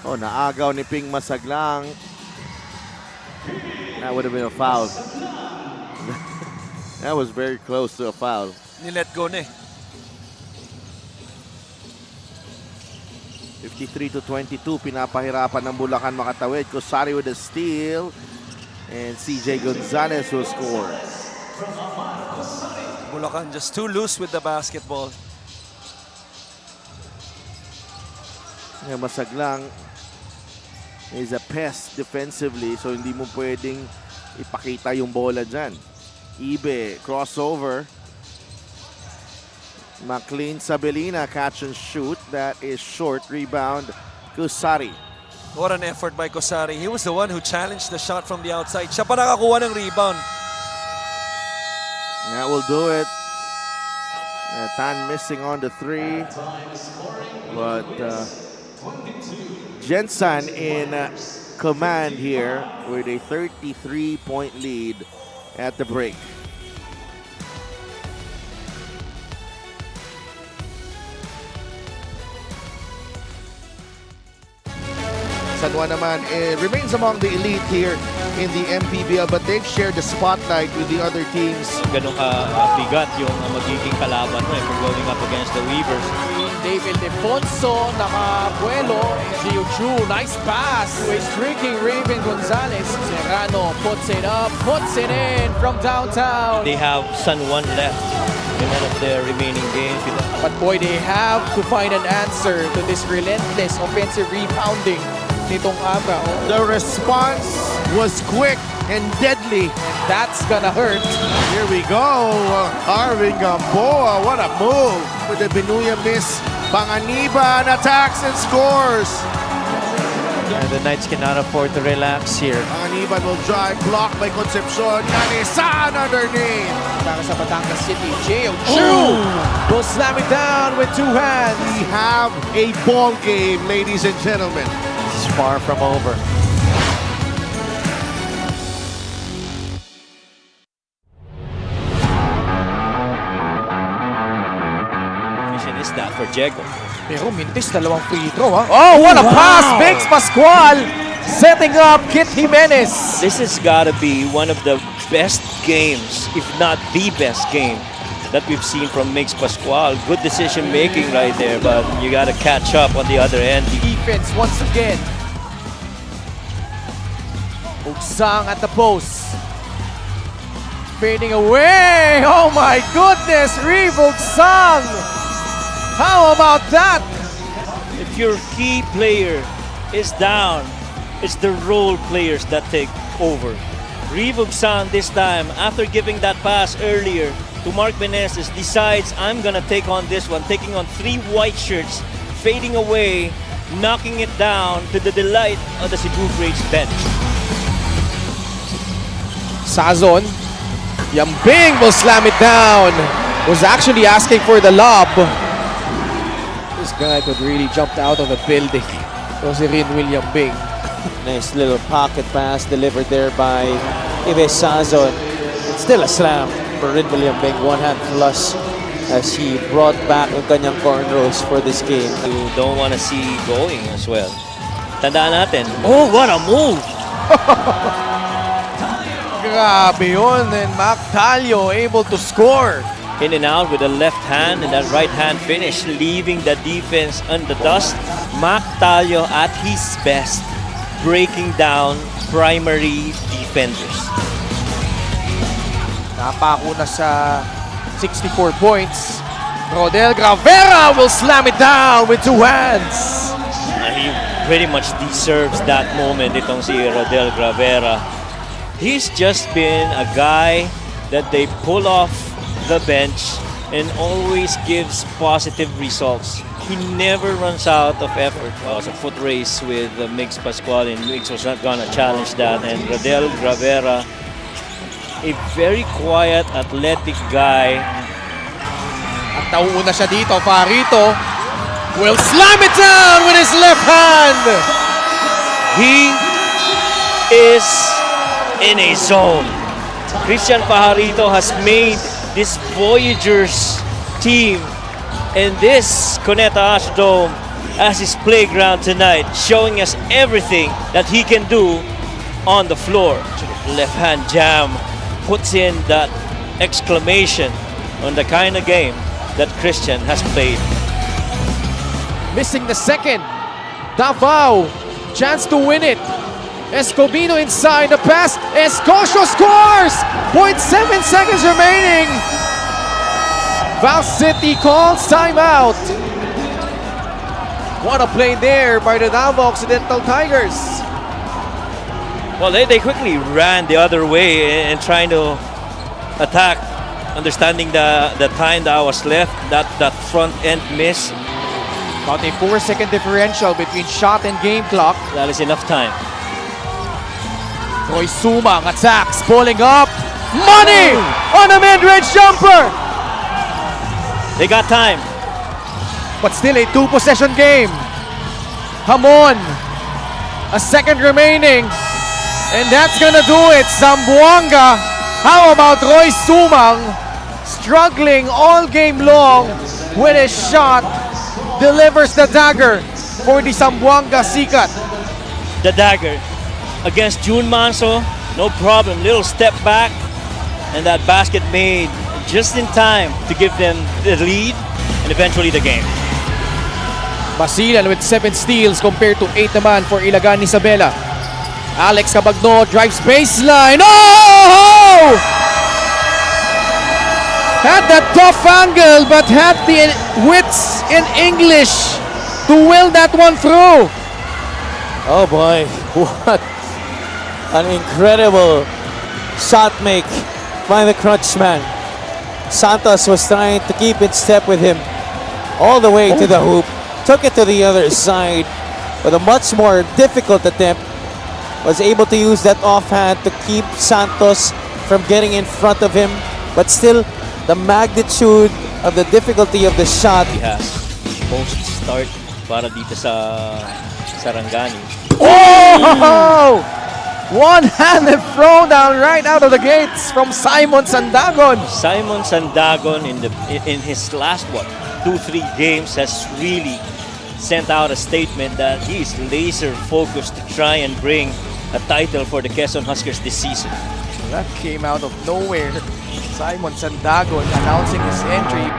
Oh, naagaw ni Ping Masaglang. That would have been a foul. That was very close to a foul. Nilet go na eh. 53-22, pinapahirapan ng Bulacan makatawid. Cosari with a steal. And CJ Gonzalez will score. Bulacan just too loose with the basketball. Masaglang is a pest defensively, so hindi mo pwedeng ipakita yung bola dyan. Ibe, crossover. McLean Sabelina, catch and shoot. That is short. Rebound, Kusari. What an effort by Kosari. He was the one who challenged the shot from the outside. Siya pa nakakuha ng rebound. That will do it. Tan missing on the three. But Gensan in command here with a 33-point lead at the break. San Juan naman remains among the elite here in the MPBL, but they've shared the spotlight with the other teams. Ganun ka-bigat yung magiging kalaban mo if you're going up against the Weavers. David Defonso, nakabuelo. Gio Chu, nice pass to a streaking Raven Gonzalez. Serrano puts it up, puts it in from downtown. They have San Juan left in one of their remaining games. But boy, they have to find an answer to this relentless offensive rebounding nitong Abra. The response was quick and deadly. That's gonna hurt. Here we go. Arvin Gamboa, what a move. With the Binuya miss, Panganiban attacks and scores. And the Knights cannot afford to relax here. Panganiban will drive, blocked by Concepcion. Nanisan underneath. Para sa Batangas City, Gio Chu will slam it down with two hands. We have a ball game, ladies and gentlemen. It's far from over. Is that for Diego? Pero mintis, dalawang free throw, ha? Oh, what a pass! Biggs Pascual setting up Kit Jimenez. This has got to be one of the best games, if not the best game, that we've seen from Mix Pascual. Good decision making right there, but you got to catch up on the other end. Defense once again. Ugsang at the post. Fading away. Oh my goodness, Reeve Ugsang. How about that? If your key player is down, it's the role players that take over. Rivugsan this time, after giving that pass earlier to Mark Meneses, decides I'm gonna take on this one, taking on 3 white shirts, fading away, knocking it down to the delight of the Cebu Greats bench. Sazon. Yambing will slam it down. Was actually asking for the lob. This guy could really jump out of the building. So si Rin William Bing. Nice little pocket pass delivered there by Ives Sazon. It's still a slam for Rin William Bing. One hand flush as he brought back yung kanyang cornrows for this game. You don't want to see going as well. Tandaan natin. Oh, what a move! Grabe yun. And Mac Talio able to score. In and out with the left hand and that right hand finish, leaving the defense on the dust. Mac Talio at his best, breaking down primary defenders. Napako na sa 64 points. Rodel Gravera will slam it down with 2 hands. He pretty much deserves that moment, itong si Rodel Gravera. He's just been a guy that they pull off the bench and always gives positive results. He never runs out of effort. Well, it's a foot race with Mix Pascual, and Mix was not gonna challenge that. And Rodel Gravera, a very quiet, athletic guy. At nauuna siya dito, Farito will slam it down with his left hand. He is in a zone. Christian Pajarito has made this Voyagers team and this Cuneta Astrodome as his playground tonight, showing us everything that he can do on the floor. Left hand jam puts in that exclamation on the kind of game that Christian has played. Missing the second. Davao, chance to win it. Escobedo inside the pass. Escocio scores! 0.7 seconds remaining. Val City calls timeout. What a play there by the Davao Occidental Tigers. Well, they quickly ran the other way and trying to attack, understanding the time that was left, that front end miss. About a 4-second differential between shot and game clock. That is enough time. Roy Sumang attacks, pulling up. Money on a mid-range jumper. They got time. But still a 2-possession game. Hamon, a second remaining. And that's gonna do it. Zamboanga. How about Roy Sumang? Struggling all game long with his shot. Delivers the dagger for the Zamboanga Sikat. The dagger against June Manso, no problem. Little step back, and that basket made just in time to give them the lead and eventually the game. Basilan with 7 steals compared to 8 naman for Ilagan Isabela. Alex Cabagno drives baseline. Oh! Had that tough angle but had the wits in English to will that one through. Oh boy, what An incredible shot make by the crutch man. Santos was trying to keep in step with him all the way to the hoop. Took it to the other side with a much more difficult attempt. Was able to use that offhand to keep Santos from getting in front of him. But still, the magnitude of the difficulty of the shot. He has most start para dito sa Sarangani. Oh! One-handed throwdown right out of the gates from Simon Sandagon. Simon Sandagon in his last 2-3 games has really sent out a statement that he is laser focused to try and bring a title for the Quezon Huskers this season. That came out of nowhere. Simon Sandagon announcing his entry.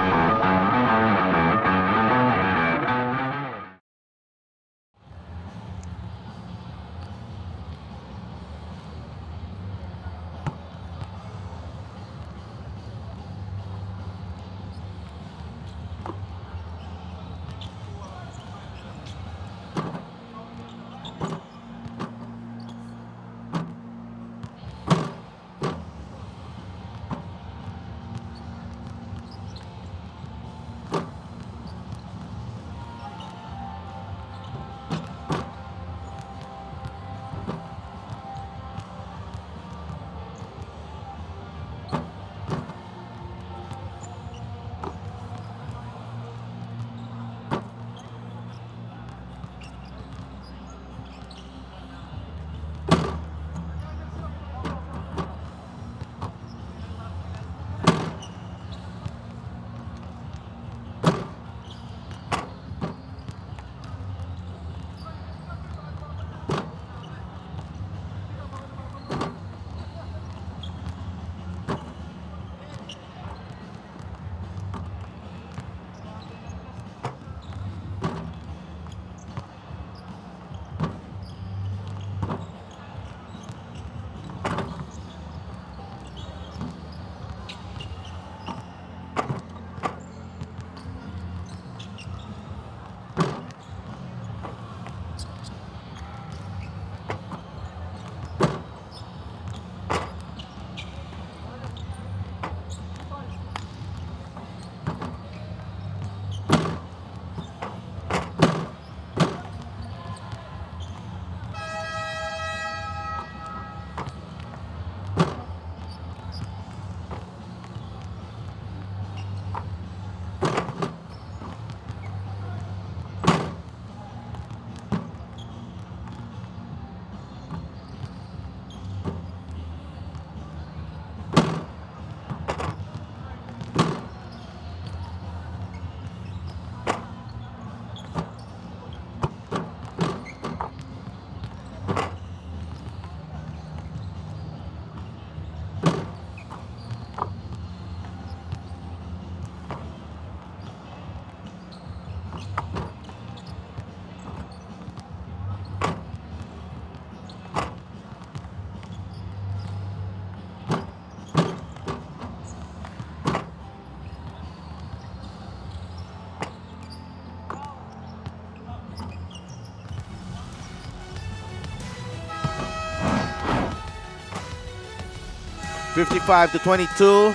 $55-22.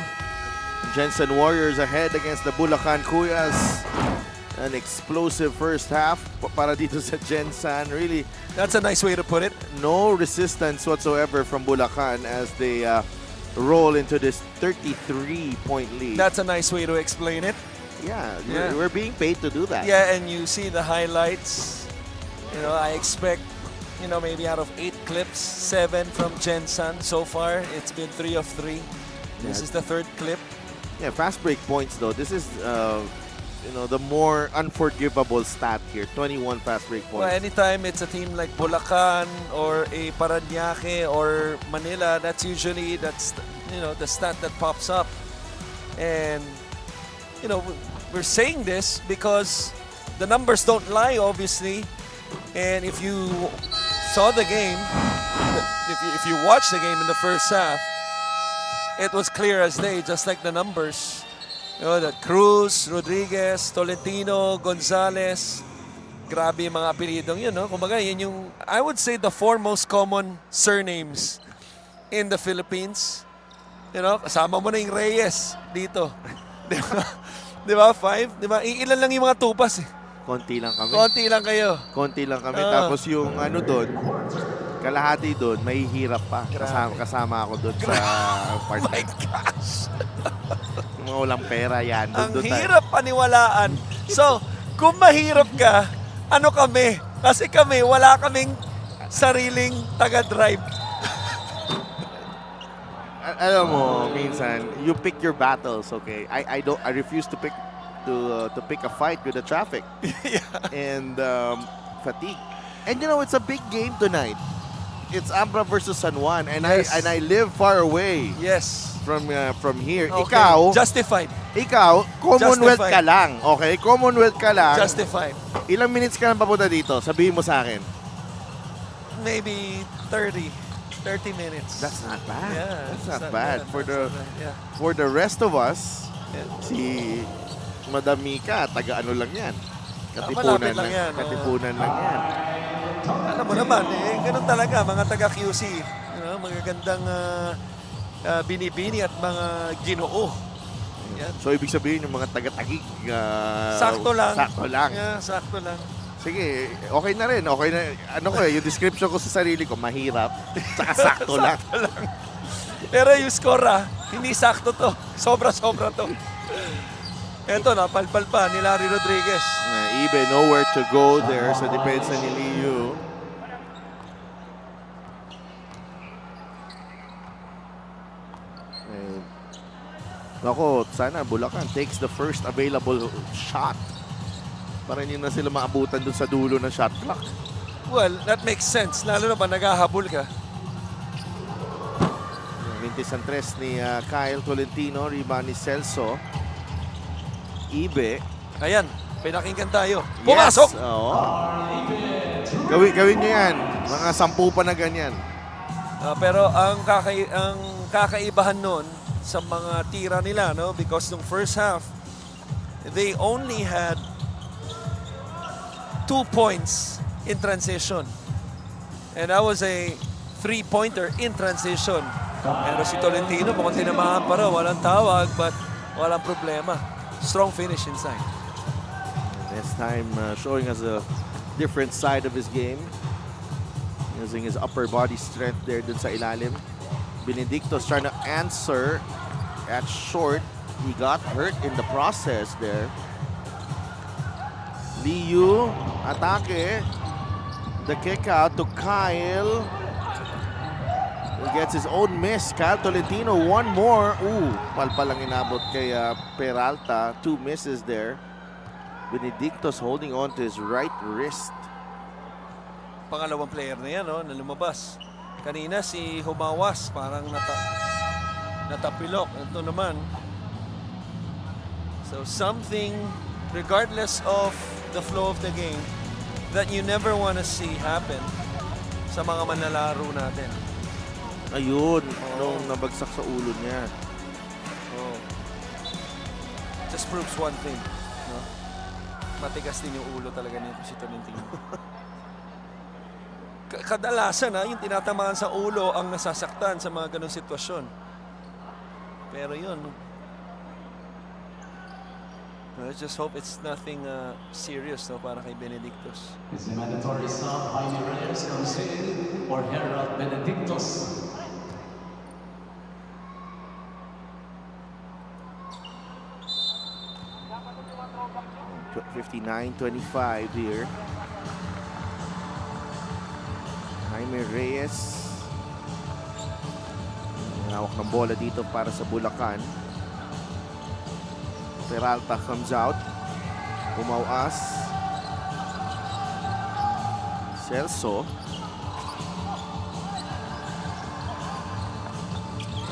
Gensan Warriors ahead against the Bulacan Kuyas. An explosive first half para dito sa Gensan. Really, That's a nice way to put it. no resistance whatsoever from Bulacan as they roll into this 33-point lead. That's a nice way to explain it. Yeah, Yeah. we're being paid to do that. Yeah, and you see the highlights. You know, I expect, you know, maybe out of 8 clips, 7 from Gensan so far. It's been 3 of 3. This Yeah. is the 3rd clip. Yeah, fast break points though. This is you know, the more unforgivable stat here. 21 fast break points. Well, anytime it's a team like Bulacan or a Parañaque or Manila, that's usually you know, the stat that pops up. And you know, we're saying this because the numbers don't lie, obviously. And if you saw the game, if you watched the game in the first half, it was clear as day, just like the numbers. You know, that Cruz, Rodriguez, Tolentino, Gonzalez, Grabe yung mga apelidong yun, no? Kumbaga, yun yung, I would say, the four most common surnames in the Philippines. You know, kasama mo na yung Reyes dito. Di ba? Di ba? 5? Di ba? Ilan lang yung mga tupas eh. Konti lang kami. Konti lang kayo. Konti lang kami. Tapos yung ano doon, kalahati doon, may hirap pa. Kasama ako doon sa part. Oh my gosh! Yung mga walang pera yan. Ang Doon tayo. hirap paniwalaan. So, kung mahirap ka, ano kami? Kasi kami, wala kaming sariling taga-drive. Alam mo, minsan, you pick your battles, okay? I refuse to pick a fight with the traffic and fatigue. And you know, it's a big game tonight. It's Abra versus San Juan, and Yes. I live far away Yes. from here. Okay. Ikaw, Justified. Commonwealth Justified. ka lang, okay? Commonwealth ka lang. Justified. Ilang minutes ka lang papunta dito? Sabihin mo sa akin. Maybe 30 minutes. That's not bad. Yeah, That's it's not bad. Yeah. For the rest of us, Yeah. si Madam Mika, taga-ano lang yan. malapit lang yan, Katipunan lang yan. Alam mo naman, ganun talaga, mga taga-QC. You know, magagandang binibini at mga ginoo. Yan. So, ibig sabihin yung mga taga-tagig. Sakto lang. Sakto lang. Yeah, sakto lang. Sige, okay na rin. Okay na. Ano ko yung description ko sa sarili ko, mahirap. Saka sakto lang. Pero yung score, hindi sakto to. Sobra-sobra to. Eto, napalpal pa ni Larry Rodriguez. Ibe, nowhere to go there sa depensa ni Liu. Nako, sana Bulacan takes the first available shot. Para hindi na sila maabutan dun sa dulo ng shot clock. Well, that makes sense. Lalo na ba naghahabol ka? Mintis ang tres ni Kyle Tolentino, rebound ni Celso. Ibe. Ayan, pinakinggan tayo. Pumasok! Yes. Oo. Gawin nyo yan. Mga 10 pa na ganyan. Pero ang kakaibahan nun sa mga tira nila, no? Because nung first half, they only had 2 points in transition. And that was a 3-pointer in transition. Pero si Tolentino, mukhang tinamaan pa raw. Walang tawag, but walang problema. Strong finish inside. This time showing us a different side of his game. Using his upper body strength there dun sa ilalim. Benedicto's trying to answer at short. He got hurt in the process there. Liu, atake. The kick out to Kyle. He gets his own miss. Kyle Tolentino, one more. Ooh, palpal lang inabot kay Peralta. 2 misses there. Benedicto's holding on to his right wrist. Pangalawang player na yan, no, na lumabas. Kanina si Humawas, parang natapilok. Ito naman. So something, regardless of the flow of the game, that you never want to see happen sa mga manlalaro natin. Ayun, nung nabagsak sa ulo niya. Oh. Just proves one thing. No? Matigas din yung ulo talaga nito si Tolentino. Kadalasan yung tinatamaan sa ulo ang nasasaktan sa mga ganong sitwasyon. Pero yun, let's just hope it's nothing serious, no, para kay Benedictos. It's a mandatory stop. Jaime Reyes comes in for Herald Benedictos. 59-25 here. Jaime Reyes. Hawak ng bola dito para sa Bulacan. Peralta comes out. Umawas. Celso.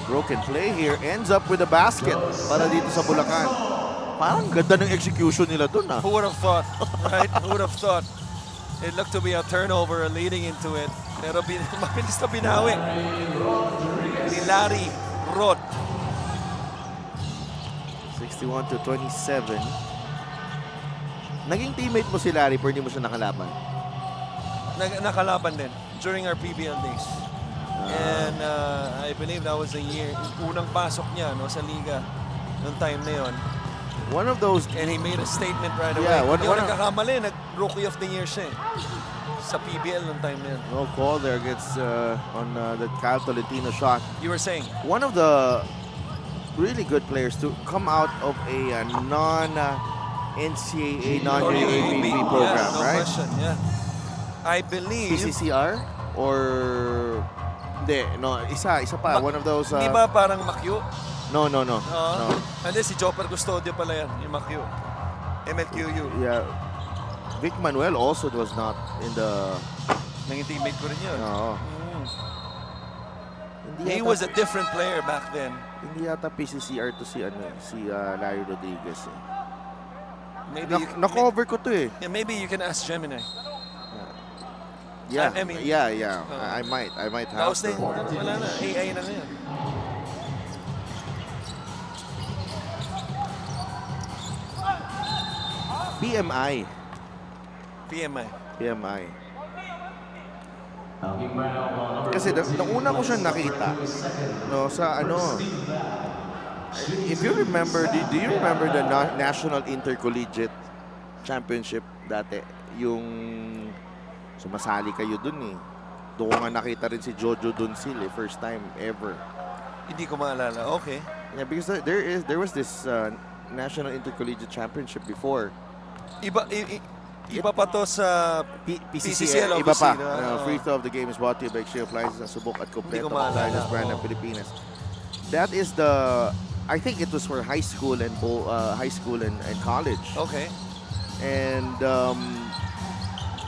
Broken play here. Ends up with a basket para dito sa Bulacan. Parang ganda ng execution nila dun ah. Who would have thought, right? Who would have thought? It looked to be a turnover leading into it. Pero mabilis na binawi ni Larry Rod. 61-27. Naging teammate mo si Larry pero hindi mo siya nakalaban. Nakalaban din during our PBL days. And I believe that was the year, unang pasok niya no, sa liga noong time na yon. One of those, And he made a statement right away. Yeah, Hindi ko nagkakamali, nag-rookie of the year siya sa PBL noong time na yun. no call there against on the Kyle Tolentino shot. You were saying? One of the really good players to come out of a non-NCAA, non-UAAP program, yeah, no right? question, yeah. I believe... PCCR? Or... Hindi, no, isa pa. One of those... Di ba parang Makyu? No. Hindi, si Jopper Custodio pala yan, yung Makyu. MLQU. Yeah. Vic Manuel also was not in the... Naging teammate ko rin yun. No. He was a different player back then. Hindi yata PCCR to si Larry Rodriguez. Maybe Na-cover ko to eh. yeah, maybe you can ask Gemini. Yeah, I mean- yeah. I might have Tapos na to. wala na. AI na ngayon. PMI. Kasi nauna ko siya nakita no sa if you remember, do you remember the National Intercollegiate Championship dati? Yung sumasali kayo dun eh. Doon ko nga nakita rin si Jojo Doncil first time ever. Hindi ko maalala. Okay. Yeah, because there was this National Intercollegiate Championship before. Iba pa to sa PCCL, iba obviously, pa. no? Free throw of the game is brought to you by Xia Appliances at Subok at Hindi ko Kompleto maalala. Appliances brand ng Pilipinas. That is I think it was for high school and college. Okay. And I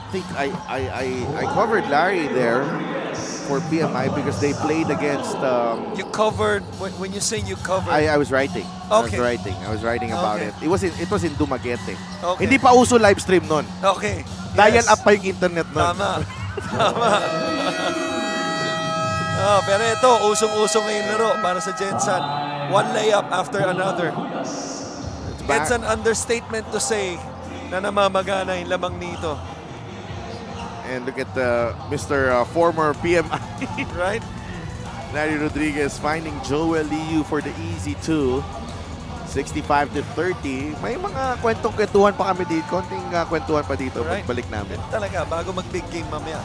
think I covered Larry there for PMI because they played against. You covered, when you say you covered, I was writing. Okay. I was writing about Okay. it. It was in Dumaguete. Okay. Hindi pa uso live stream nun. Okay. Dial Yes. up pa yung internet nun. Tama. Pero ito, usong-usong ngayong laro para sa Gensan. One layup after another. back. It's an understatement to say na namamagana yung lamang nito. And look at Mr. Former PMI. Right? Larry Rodriguez finding Joel Liu for the easy two. 65-30. May mga kwentong-kwentuhan pa kami dito. Konting kwentuhan pa dito Right. pagbalik namin. Talaga, bago mag-big game mamaya.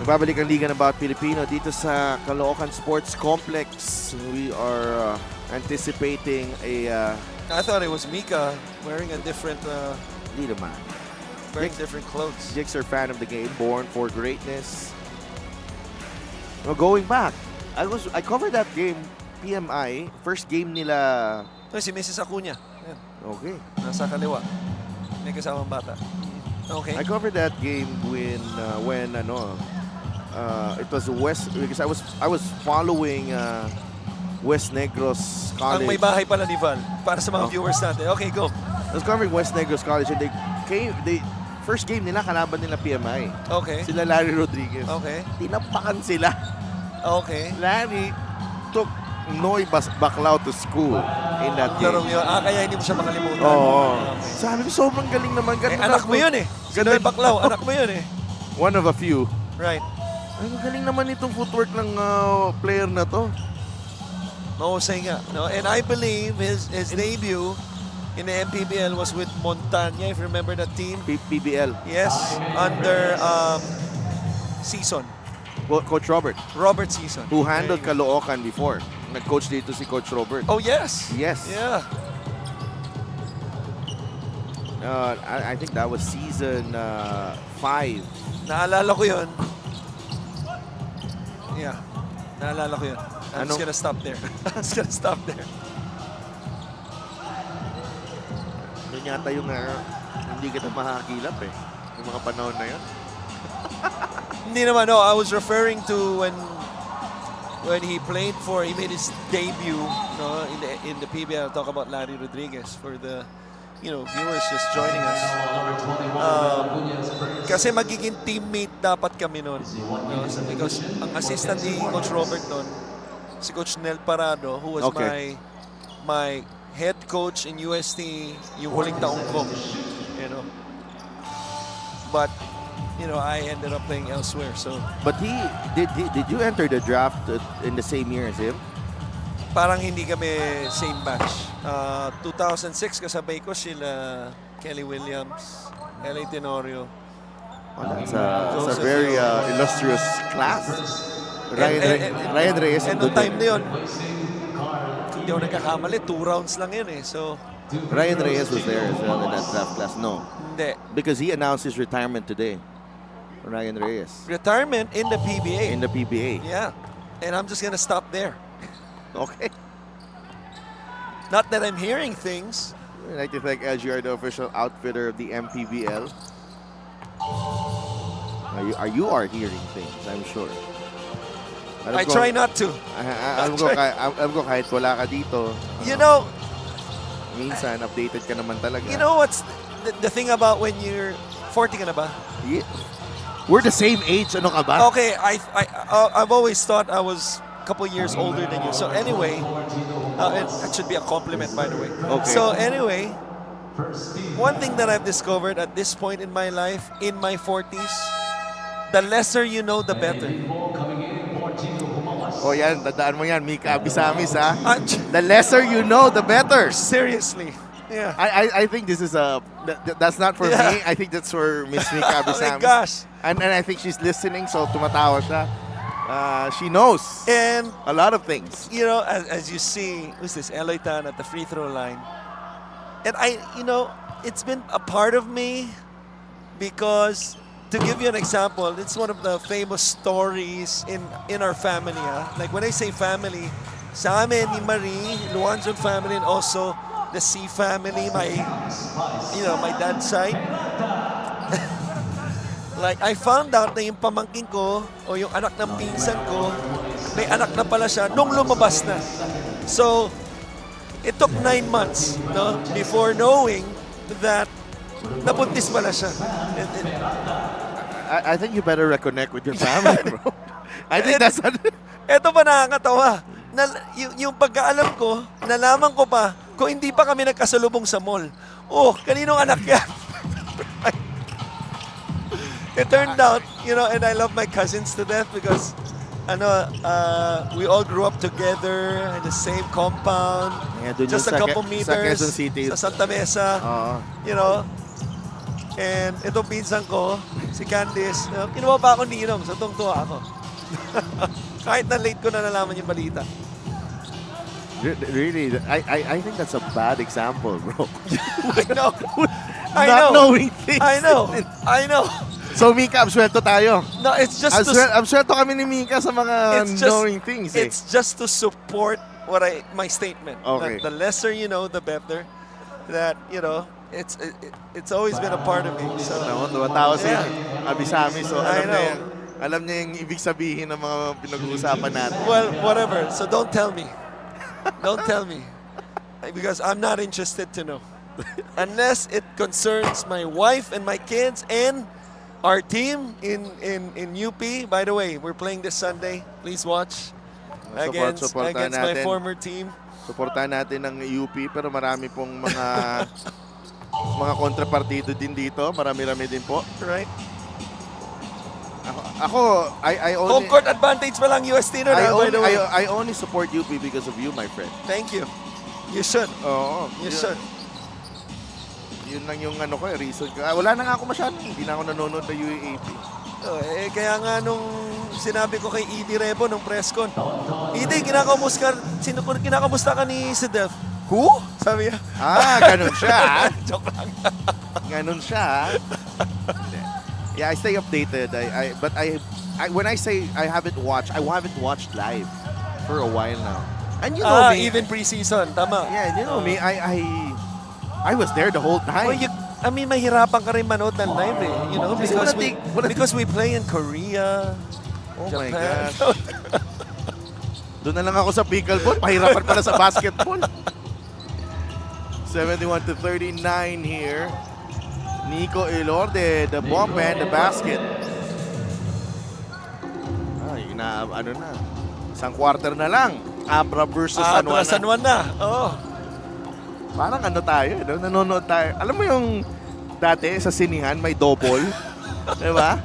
Nagbabalik ang Liga ng Bawat Pilipino dito sa Caloocan Sports Complex. We are anticipating a I thought it was Mika wearing a different Hindi naman. different clothes. Jigs are fan of the game, born for greatness. Well, going back, I covered that game, PMI, first game nila. Ito si Mrs. Acuña. Ayan, Okay. nasa kaliwa. May kasamang bata. Okay. I covered that game when it was West, because I was following West Negros College. Ang may bahay pala ni Val para sa mga viewers natin. Okay, go. I was covering West Negros College and first game nila, kalaban nila PMI. Okay. Sila Larry Rodriguez. Okay. Tinapakan sila. Okay. Larry took Noy Baclao to school in that game. Larong yun. Kaya hindi mo siya makalimutan. Oo. Okay. Sabi ko, sobrang galing naman. Anak mo yun eh. Gano'y Baclao, anak mo yun eh. One of a few. Right. Ay, galing naman itong footwork ng player na to. Mahusay nga. No? And I believe his debut in the MPBL was with Montaña, if you remember that team. PBL. Yes, under Season. Coach Robert, Robert Season. who handled Caloocan before. Nag-coach dito si Coach Robert. Oh, yes. Yes. Yeah. I think that was season 5. Naalala ko yun. Yeah. Naalala ko yun. I'm just Ano? gonna stop there. I'm just gonna stop there. Yun yata yung hindi kita makakilap yung mga panahon na yun. Hindi naman, no. I was referring to when when he made his debut, no, in the PBL. Talk about Larry Rodriguez for the, viewers just joining us. Kasi magiging teammate dapat kami nun. No? So because ang assistant ni Coach Robert nun, si Coach Nel Parado, who was my head coach in UST yung huling taong ko. But I ended up playing elsewhere. So But did you enter the draft in the same year as him? parang hindi kami same batch. 2006 kasabay ko sila Kelly Williams, L.A. Tenorio. Oh, that's a very illustrious class. Ryan Reyes and noong time na yun, kung di ako nagkakamali, 2 rounds lang yun eh. So Ryan Reyes was there as well in that draft class. No, hindi. because he announced his retirement today. Ryan Reyes Retirement in the PBA. in the PBA. Yeah. And I'm just gonna stop there. Okay. Not that I'm hearing things. I'd like to thank LGR, the official outfitter of the MPBL. You are hearing things, I'm sure. I try not to. Alam ko kahit wala ka dito. Minsan, updated ka naman talaga. You know what's the thing about when you're 40 ka na ba? Yeah. We're the same age. Ano ka ba? Okay, I've always thought I was a couple years older than you. So anyway, and that should be a compliment, by the way. Okay. So anyway, one thing that I've discovered at this point in my life, in my 40s, the lesser you know, the better. Oh yan, tandaan mo yan, Mika Abisamis, ha? The lesser you know, the better. Seriously. Yeah. I think this is that's not for me. I think that's for Miss Mika Abisamis. Oh my gosh. And I think she's listening, so tumatawa siya. She knows And a lot of things. as you see, who's this? Eloy Tan at the free throw line. And it's been a part of me because, to give you an example, it's one of the famous stories in our family. Like when I say family, sa amin ni Marie, Luanzon family, and also the C family, my dad's side. Like, I found out na yung pamangkin ko o yung anak ng pinsan ko, may anak na pala siya nung lumabas na. So, it took 9 months before knowing that nabuntis pala siya. I think you better reconnect with your family, bro. I think that's... Ito pa nakakatawa. Yung pagkaalam ko, nalaman ko pa kung hindi pa kami nagkasalubong sa mall. Oh, kaninong anak yan? It turned out, and I love my cousins to death because we all grew up together in the same compound. Yeah, just a couple meters sa Quezon City. sa Santa Mesa. And itong pinsan ko, si Candice, kinuha pa ako niinom. So tungtuwa ako. Kahit na late ko na nalaman yung balita. Really, I think that's a bad example, bro. I know. Not knowing things. I know. So, Mika, absuelto tayo. No, it's just Absuelto kami ni Mika sa mga knowing things. It's just to support my statement. Okay. That the lesser you know, the better. That, it's always been a part of me. So, tumatawa si Abisami. So, I know. Alam niya yung ibig sabihin ng mga pinag-uusapan natin. Well, whatever. So don't tell me. Don't tell me. Because I'm not interested to know. Unless it concerns my wife and my kids and our team in UP. By the way, we're playing this Sunday. Please watch against my former team. Suportahan natin ng UP, pero marami pong mga kontrapartido din dito. Marami-rami din po. Right. I only... Home court advantage pa lang UST na, by the way. I only support UP because of you, my friend. Thank you. You should. Oo. You should. Yun lang yung reason ko. Wala na nga ako masyado. Hindi na ako nanonood ng UAAP. Kaya nga nung sinabi ko kay Edie Rebo nung press con, Edie, kinakamusta ka ni Sedef? Who? Sabi niya. Ganun siya. Joke lang. Ganun siya. Yeah, I stay updated. But when I say I haven't watched live for a while now. And you know me. Even preseason, tama. Yeah, you know me. I was there the whole time. Well, mahirapan ka rin manood ng live Because because we play in Korea, Oh Japan. my gosh. Doon na lang ako sa pickleball. Pahirapan pala sa basketball. 71-39 here. Nico Elorde, the bump and the basket. Ay, ano na. Isang quarter na lang. Abra versus San Juan. San Juan na. Oo. Parang ano tayo, no? Nanonood tayo. Alam mo yung dati sa sinihan may double? Diba?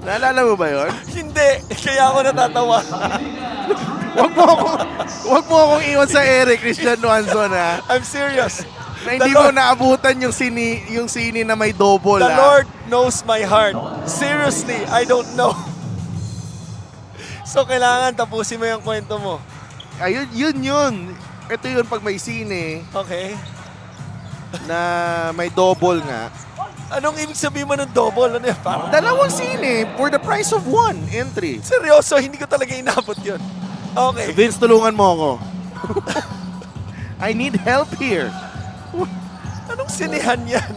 Naalala mo ba yun? Hindi. Kaya ako natatawa. Wag mo akong iwan sa Eric, Christian Nuanzon, ha? I'm serious. Na hindi mo naabutan yung sini na may double, The ha? Lord knows my heart. Seriously, I don't know. So, kailangan tapusin mo yung kwento mo. Ayun, yun. Ito yun pag may sine Okay. na may double nga. Anong ibig sabihin mo ng double? Ano yan? Parang, Dalawang sine for the price of one entry. seryoso, hindi ko talaga inabot yun. Okay. Vince, tulungan mo ako. I need help here. Anong sinihan yan?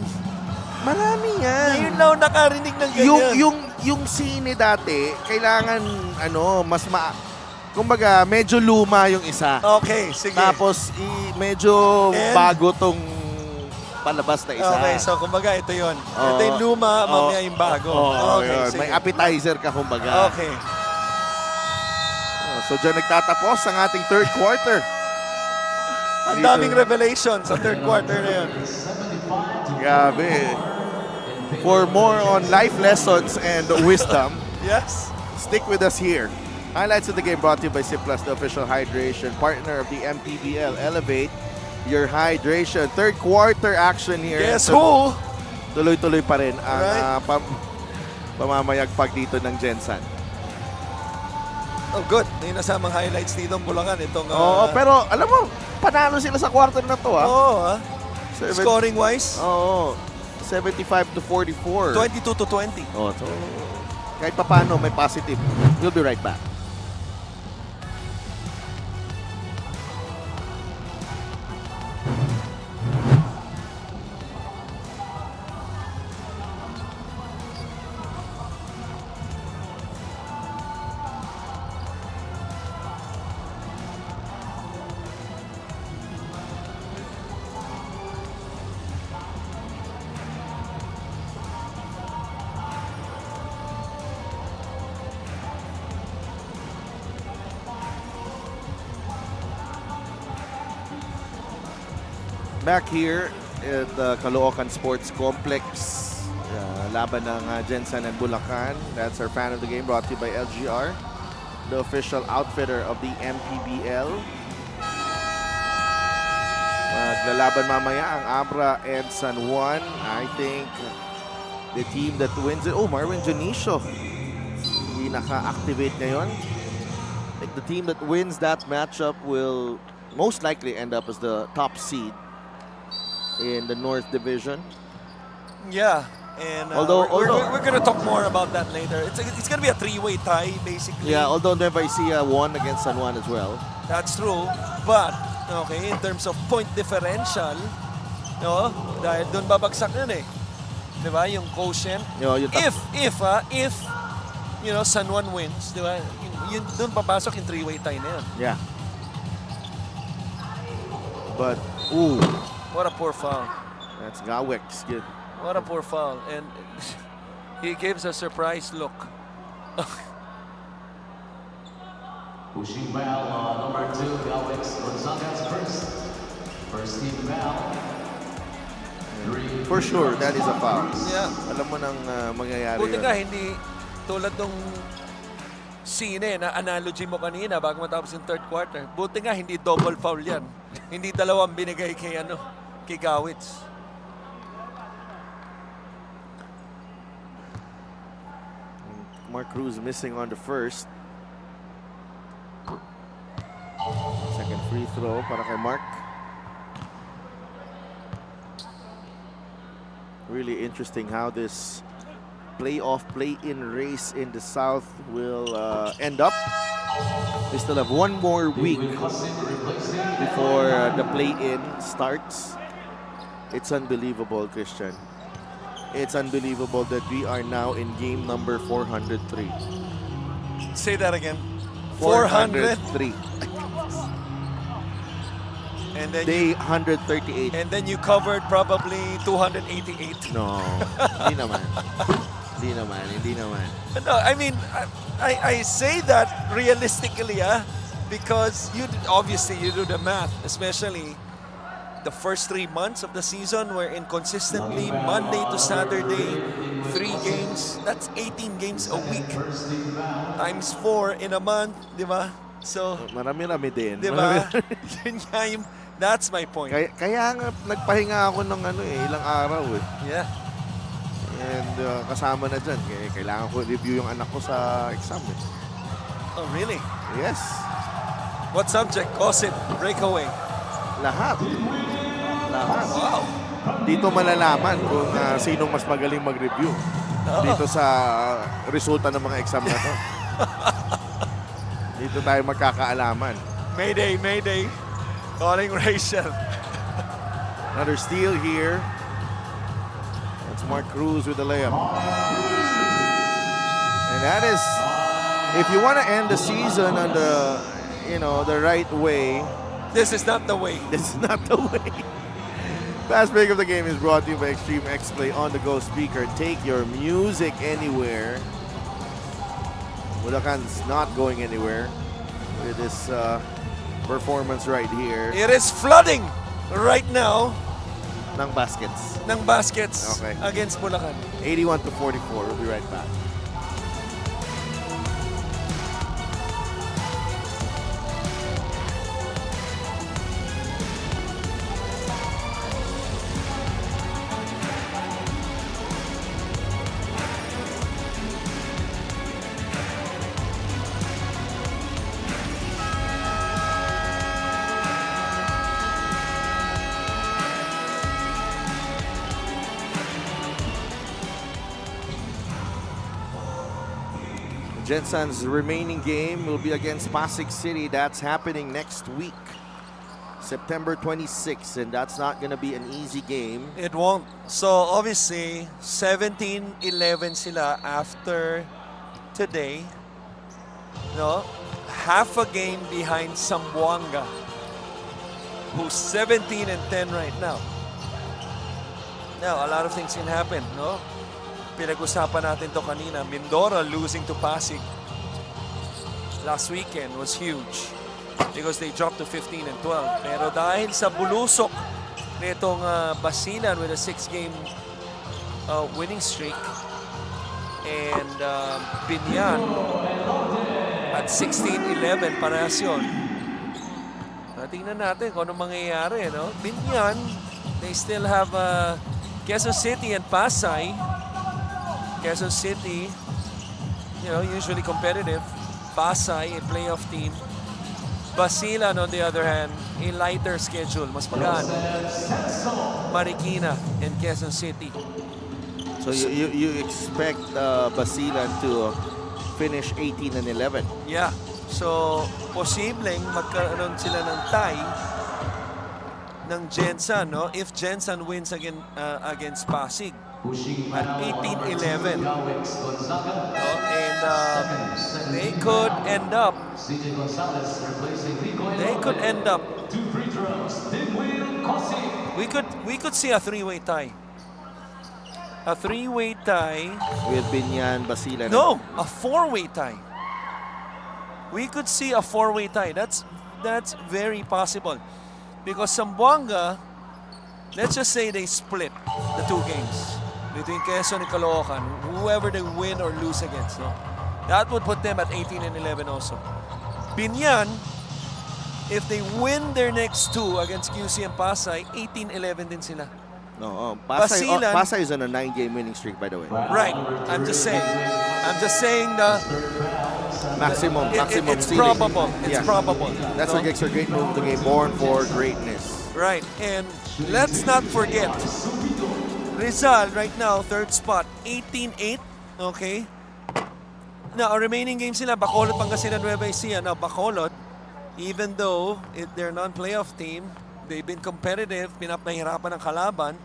Marami yan. Ngayon lang ako nakarinig ng ganyan. Yung sine dati, kailangan kumbaga medyo luma yung isa. Okay, sige. Tapos medyo And? bago tong palabas na isa. Okay, so kumbaga ito yon. Ito yung luma, mamaya yung bago. Okay, yun. sige. May appetizer ka kumbaga. Okay. So dyan nagtatapos ang ating third quarter. Ang daming revelation sa third quarter na yun. Grabe. For more on life lessons and wisdom, Yes. stick with us here. Highlights of the game brought to you by Ziplas, the official hydration partner of the MPBL. Elevate your hydration. Third quarter action here. Guess who? Tuloy-tuloy pa rin ang Right. pamamayagpag dito ng Gensan. Oh, good. May nasamang highlights dito ng Bulacan. Itong, Oo, pero alam mo, panalo sila sa quarter na to, ha? Oo, Seven- Scoring-wise, Oo. 75-44. 22-20. Oh, so kahit pa paano may positive. We'll be right back. Back here at the Caloocan Sports Complex. Laban ng Gensan and Bulacan. That's our fan of the game brought to you by LGR, the official outfitter of the MPBL. Maglalaban mamaya ang Abra and San Juan. I think the team that wins it. Oh, Marvin Janicio. Hindi naka-activate ngayon. I think the team that wins that matchup will most likely end up as the top seed in the North Division. Yeah. And Although- we're going to talk more about that later. It's going to be a three-way tie, basically. Yeah, although Nueva Ecija won against San Juan as well. That's true. But, okay, in terms of point differential, no, dahil doon babagsak yun eh. Di ba? Yung quotient. Yung If, you know, San Juan wins, di ba? Yun, doon papasok yung three-way tie na yun. Yeah. But, ooh, What a poor foul. that's Gawek's kid. What a poor foul. And he gives a surprise look. Pushing foul on number 2, Alex Gonzalez first. First team foul. For sure, that is a foul. Yeah. Alam mo nang mangyayari Buti yun. nga, hindi tulad nung scene na analogy mo kanina bago matapos yung third quarter. Buti nga, hindi double foul yan. Hindi dalawang binigay kay Gawitz. Mark Cruz missing on the first. Second free throw para kay Mark. Really interesting how this playoff play-in race in the South will end up. We still have one more week before the play-in starts. It's unbelievable, Christian. It's unbelievable that we are now in game number 403. Say that again. 403. 403. And then Day 138. and then you covered probably 288. No, hindi naman. Hindi naman. No, I mean, I say that realistically, because obviously you do the math, especially the first 3 months of the season were inconsistently Monday to Saturday, 3 games. That's 18 games a week. Times 4 in a month, di ba? So, Marami-rami din. di ba? Yun nga that's my point. Kaya nga nagpahinga ako ng ilang araw eh. Yeah. And kasama na dyan, kailangan ko review yung anak ko sa exam eh. Oh, really? Yes. What subject? Gossip, breakaway. Lahat. Wow. Dito malalaman kung sinong mas magaling mag-review. Dito sa resulta ng mga exam na to. Dito tayo magkakaalaman. Mayday, mayday. Calling Rachel. Another steal here. That's Mark Cruz with the layup. And that is, if you want to end the season on the right way, This is not the way. this is not the way. Fast break of the game is brought to you by Extreme X Play on-the-go speaker. Take your music anywhere. Bulacan's not going anywhere with this performance right here It is flooding right now ng baskets. ng baskets Okay. against Bulacan. 81-44. We'll be right back. Gensan's remaining game will be against Pasig City. That's happening next week, September 26th, and that's not going to be an easy game. It won't. So obviously, 17-11 sila after today. No? Half a game behind Zamboanga, who's 17-10 right now. Now, a lot of things can happen, no? Pinag-usapan natin to kanina. Mindoro losing to Pasig last weekend was huge because they dropped to 15-12. Pero dahil sa bulusok nitong Basilan with a 6-game winning streak and Binyan at 16-11, parehas yun. Tingnan natin kung anong mangyayari, no? Binyan, they still have Quezon City and Pasay. Quezon City, usually competitive. Pasay, a playoff team. Basilan, on the other hand, a lighter schedule. Mas magaan. Marikina and Quezon City. So you expect Basilan to finish 18-11. Yeah. So, posibleng magkaroon sila ng tie ng Gensan, no? If Gensan wins against Pasig at 18-11. No? And they could end up we could see a three-way tie. A three-way tie. With Binyan, Basilan. No, a four-way tie. We could see a four-way tie. That's very possible. Because Zamboanga, let's just say they split the 2 games between Quezon and Caloocan, whoever they win or lose against. No? That would put them at 18-11 also. Binyan, if they win their next 2 against QC and Pasay, 18-11 din sila. No, Basilan- Pasay is on a 9-game winning streak, by the way. Right. I'm just saying the Maximum it's ceiling. probable. It's Yeah. probable. That's no? what makes a great move of the game. Born for greatness. Right, and let's not forget, Rizal right now, 3rd spot, 18-8, okay? Now, our remaining games sila, Bacolod, Pangasinan, Nueva Ecija. Now, Bacolod, even though they're non-playoff team, they've been competitive, pinapahirapan ng kalaban,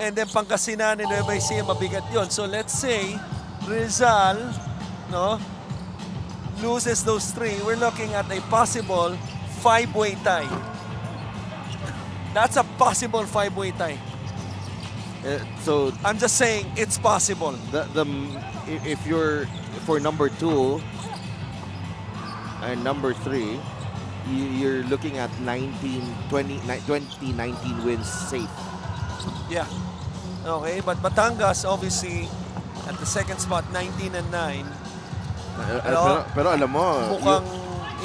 and then Pangasinan and Nueva Ecija, mabigat yun. So, let's say, Rizal, no? loses those 3, we're looking at a possible 5-way tie. That's a possible 5-way tie. So I'm just saying it's possible. if you're for number 2 and number 3, you're looking at 20, 19 wins safe. Yeah. Okay, but Batangas obviously at the second spot, 19 and 9. Pero alam mo, Mukhang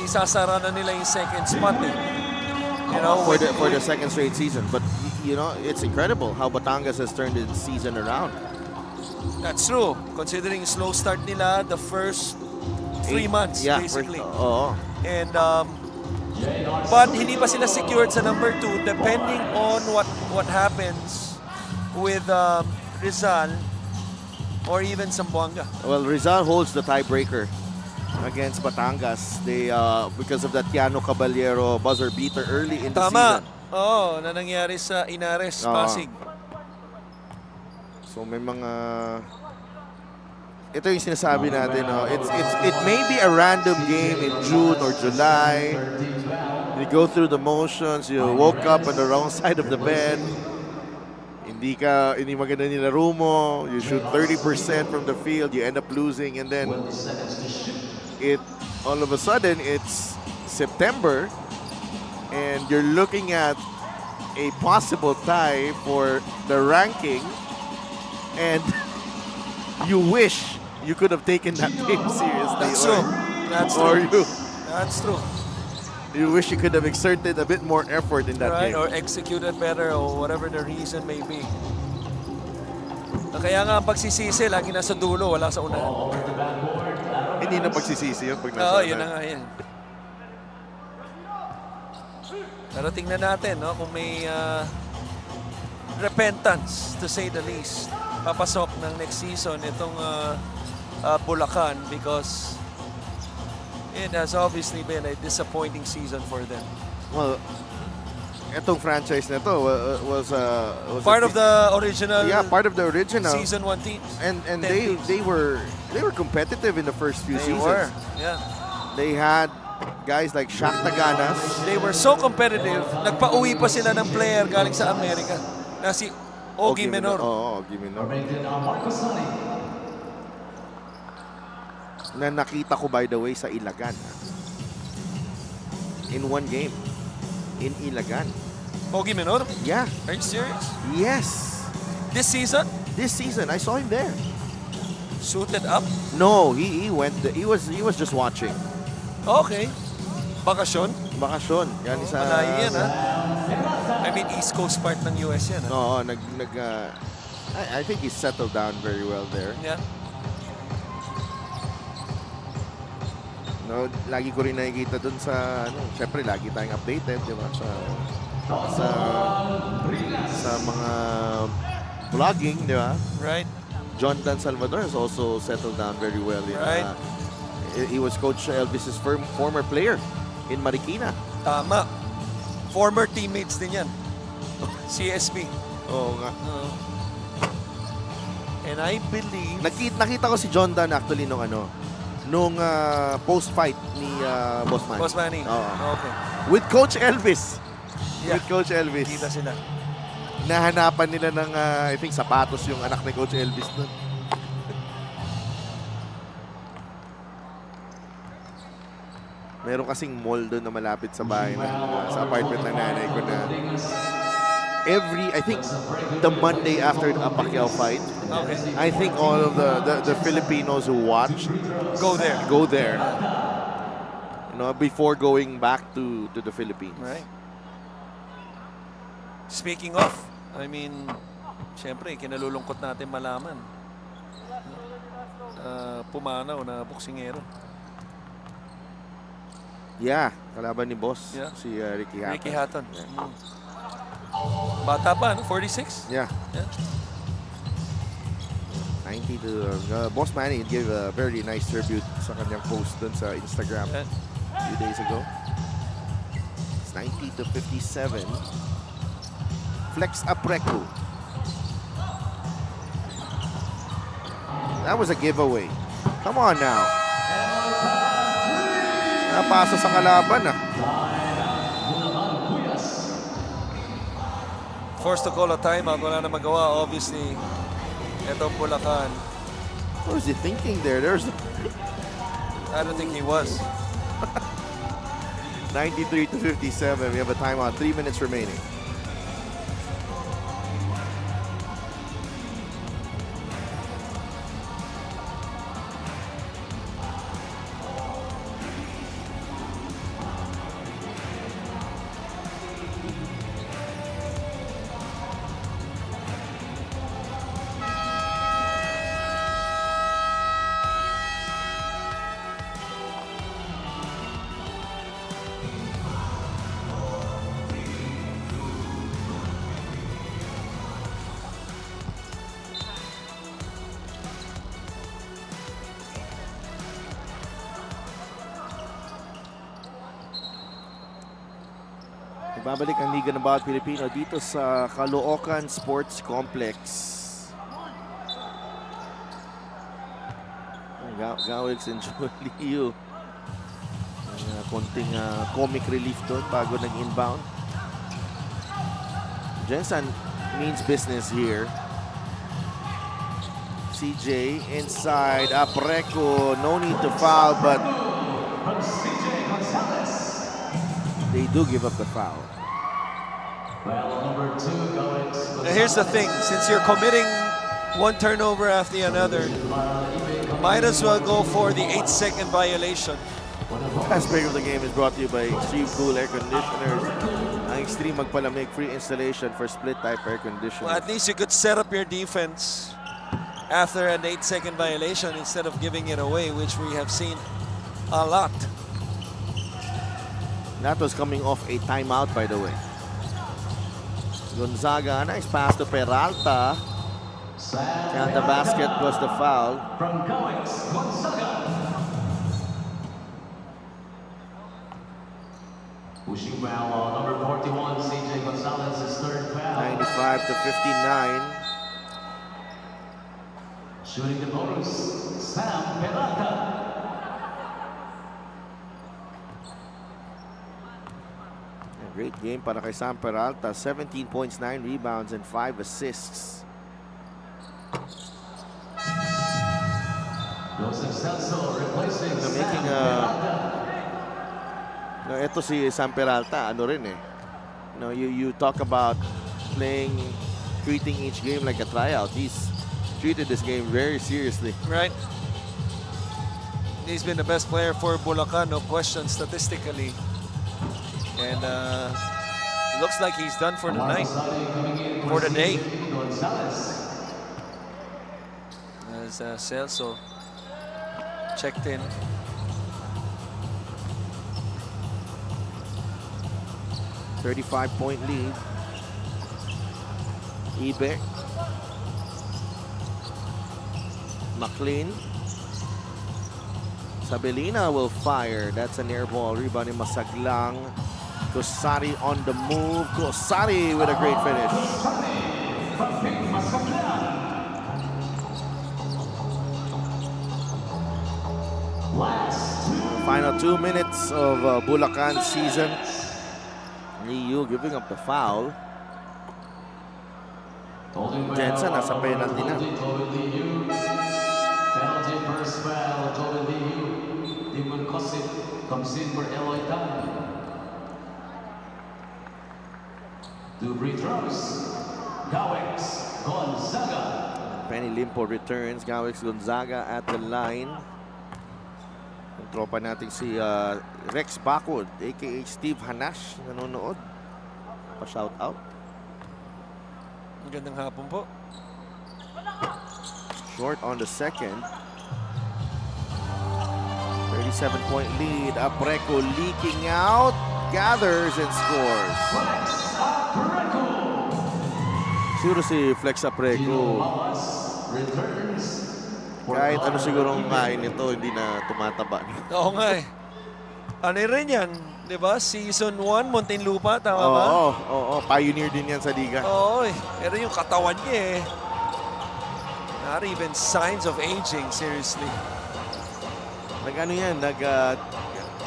isasara na nila yung second spot eh. You know, for the second straight season. But you know, it's incredible how Batangas has turned its season around. That's true. Considering slow start nila the first 3 months, basically. And but hindi pa sila secured sa number 2 depending on what happens with Rizal or even Zamboanga. Well, Rizal holds the tiebreaker against Batangas. They because of that Tiano Caballero buzzer beater early in the Tama. season. Na nangyari sa Inares, Pasig. So may mga ito yung sinasabi natin, it may be a random game in June or July. You go through the motions, you woke up on the wrong side of the bed. Hindi maganda nilaro mo, you shoot 30% from the field, you end up losing, and then all of a sudden it's September and you're looking at a possible tie for the ranking, and you wish you could have taken that game seriously. That's true. That's true. That's true. You wish you could have exerted a bit more effort in that game. Or executed better or whatever the reason may be. Kaya nga ang pagsisisi, lagi nasa dulo, wala sa unahan. Hindi na pagsisisi yun pag nasa yun na nga yan. Pero tingnan natin kung may repentance, to say the least, papasok ng next season itong Bulacan, because it has obviously been a disappointing season for them. Well, itong franchise na to was part of the original. Yeah, part of the original season 1 teams. And they were competitive in the first few seasons. They were. Yeah. They had guys like Shaq Taganas. They were so competitive. Nagpa-uwi pa sila ng player galing sa Amerika na si Ogie Menor. Ogie Menor. Na nakita ko, by the way, sa Ilagan. In one game. In Ilagan. Ogie Menor? Yeah. Are you serious? Yes. This season? This season, I saw him there. Suited up? No, he went. He was just watching. Okay. Bakasyon? Bakasyon. Yan sa. Malayo yan, ha? I mean, East Coast part ng US yan, ha? Oo, I think he's settled down very well there. Yeah. No, lagi ko rin nakikita dun sa syempre lagi tayong updated, di ba? Sa mga vlogging, di ba? Right. John Dan Salvador has also settled down very well. Right. He was Coach Elvis's former player in Marikina. Tama. Former teammates din yan. CSP. Oo nga. And I believe... Nakita ko si John Dan actually nung post-fight ni Boss Manny. Boss Manny. Okay. With Coach Elvis. Yeah. With Coach Elvis. Kita sila. Nahanapan nila ng, I think, sapatos yung anak ni Coach Elvis nun. Meron kasing mall doon na malapit sa bahay sa apartment ng nanay ko na I think the Monday after the Pacquiao fight, okay, I think all of the Filipinos who watched go there. Before going back to the Philippines. Right. Speaking of, I mean, syempre, kinalulungkot natin malaman. Pumanaw na boksingero. Yeah, kalaban ni Boss, Yeah. si Ricky Hatton. Ricky Hatton. Yeah. Bata pa, 46? Yeah. Yeah. 90 to Boss Manny gave a very nice tribute sa kanyang post dun sa Instagram a few days ago. It's 90 to 57. Flex Apreku. That was a giveaway. Come on now. Napasa sa kalaban ah. Forced to call a timeout. Wala na magawa, obviously. Ito Bulacan. What was he thinking there? I don't think he was. 93 to 57. We have a timeout. 3 minutes remaining. Babalik ang Liga ng Bawat Pilipino dito sa Caloocan Sports Complex. Gawix and Julio. Konting comic relief doon bago nag-inbound. Gensan means business here. CJ inside. Apreco. No need to foul, but they do give up the foul. Now here's the thing, since you're committing one turnover after another, might as well go for the 8-second violation. Last break of the game is brought to you by Extreme Cool Air Conditioners. Ang Extreme magpalamig, free installation for split type air conditioners. Well, at least you could set up your defense after an 8-second violation instead of giving it away, which we have seen a lot. That was coming off a timeout, by the way. Gonzaga, nice pass to Peralta. And the basket was the foul. From Gonzaga. Pushing foul, number 41, CJ Gonzalez's third foul. 95 to 59. Shooting the bonus, Sam Peralta. Great game para kay Sam Peralta. 17 points, 9 rebounds, and 5 assists. Making ito si Sam Peralta, ano rin eh. You talk about treating each game like a tryout. He's treated this game very seriously. Right. He's been the best player for Bulacan, no question, statistically. And looks like he's done for the night, for the day. As Celso checked in. .35-point lead. Ibe. McLean. Sabelina will fire. That's an air ball. Rebound ni Masaglang. Kosari on the move. Kosari with a great finish. Final 2 minutes of Bulacan season. Liu giving up the foul. Gensan nasa penalty na. Penalty first foul, Tobin Liu. Dimon Kosit comes in for Eloy Tan. 2 free throws. Gawix Gonzaga. Penny Limpo returns. Gawix Gonzaga at the line. Ang tropa natin si Rex Bacod, aka Steve Hanash, nanonood. Pa-shout out. Magandang hapon po. Short on the second. 37-point lead. Apreco leaking out. Gathers and scores. Siguro si Flex Apreco. Kahit ano sigurong kain nito, hindi na tumataba. Oo nga eh. Ano rin yan, di ba? Season 1, Muntinlupa, tama ba? Oo. Pioneer din yan sa liga. Oo eh. Pero yung katawan niya eh. Not even signs of aging, seriously. Nag-ano yan,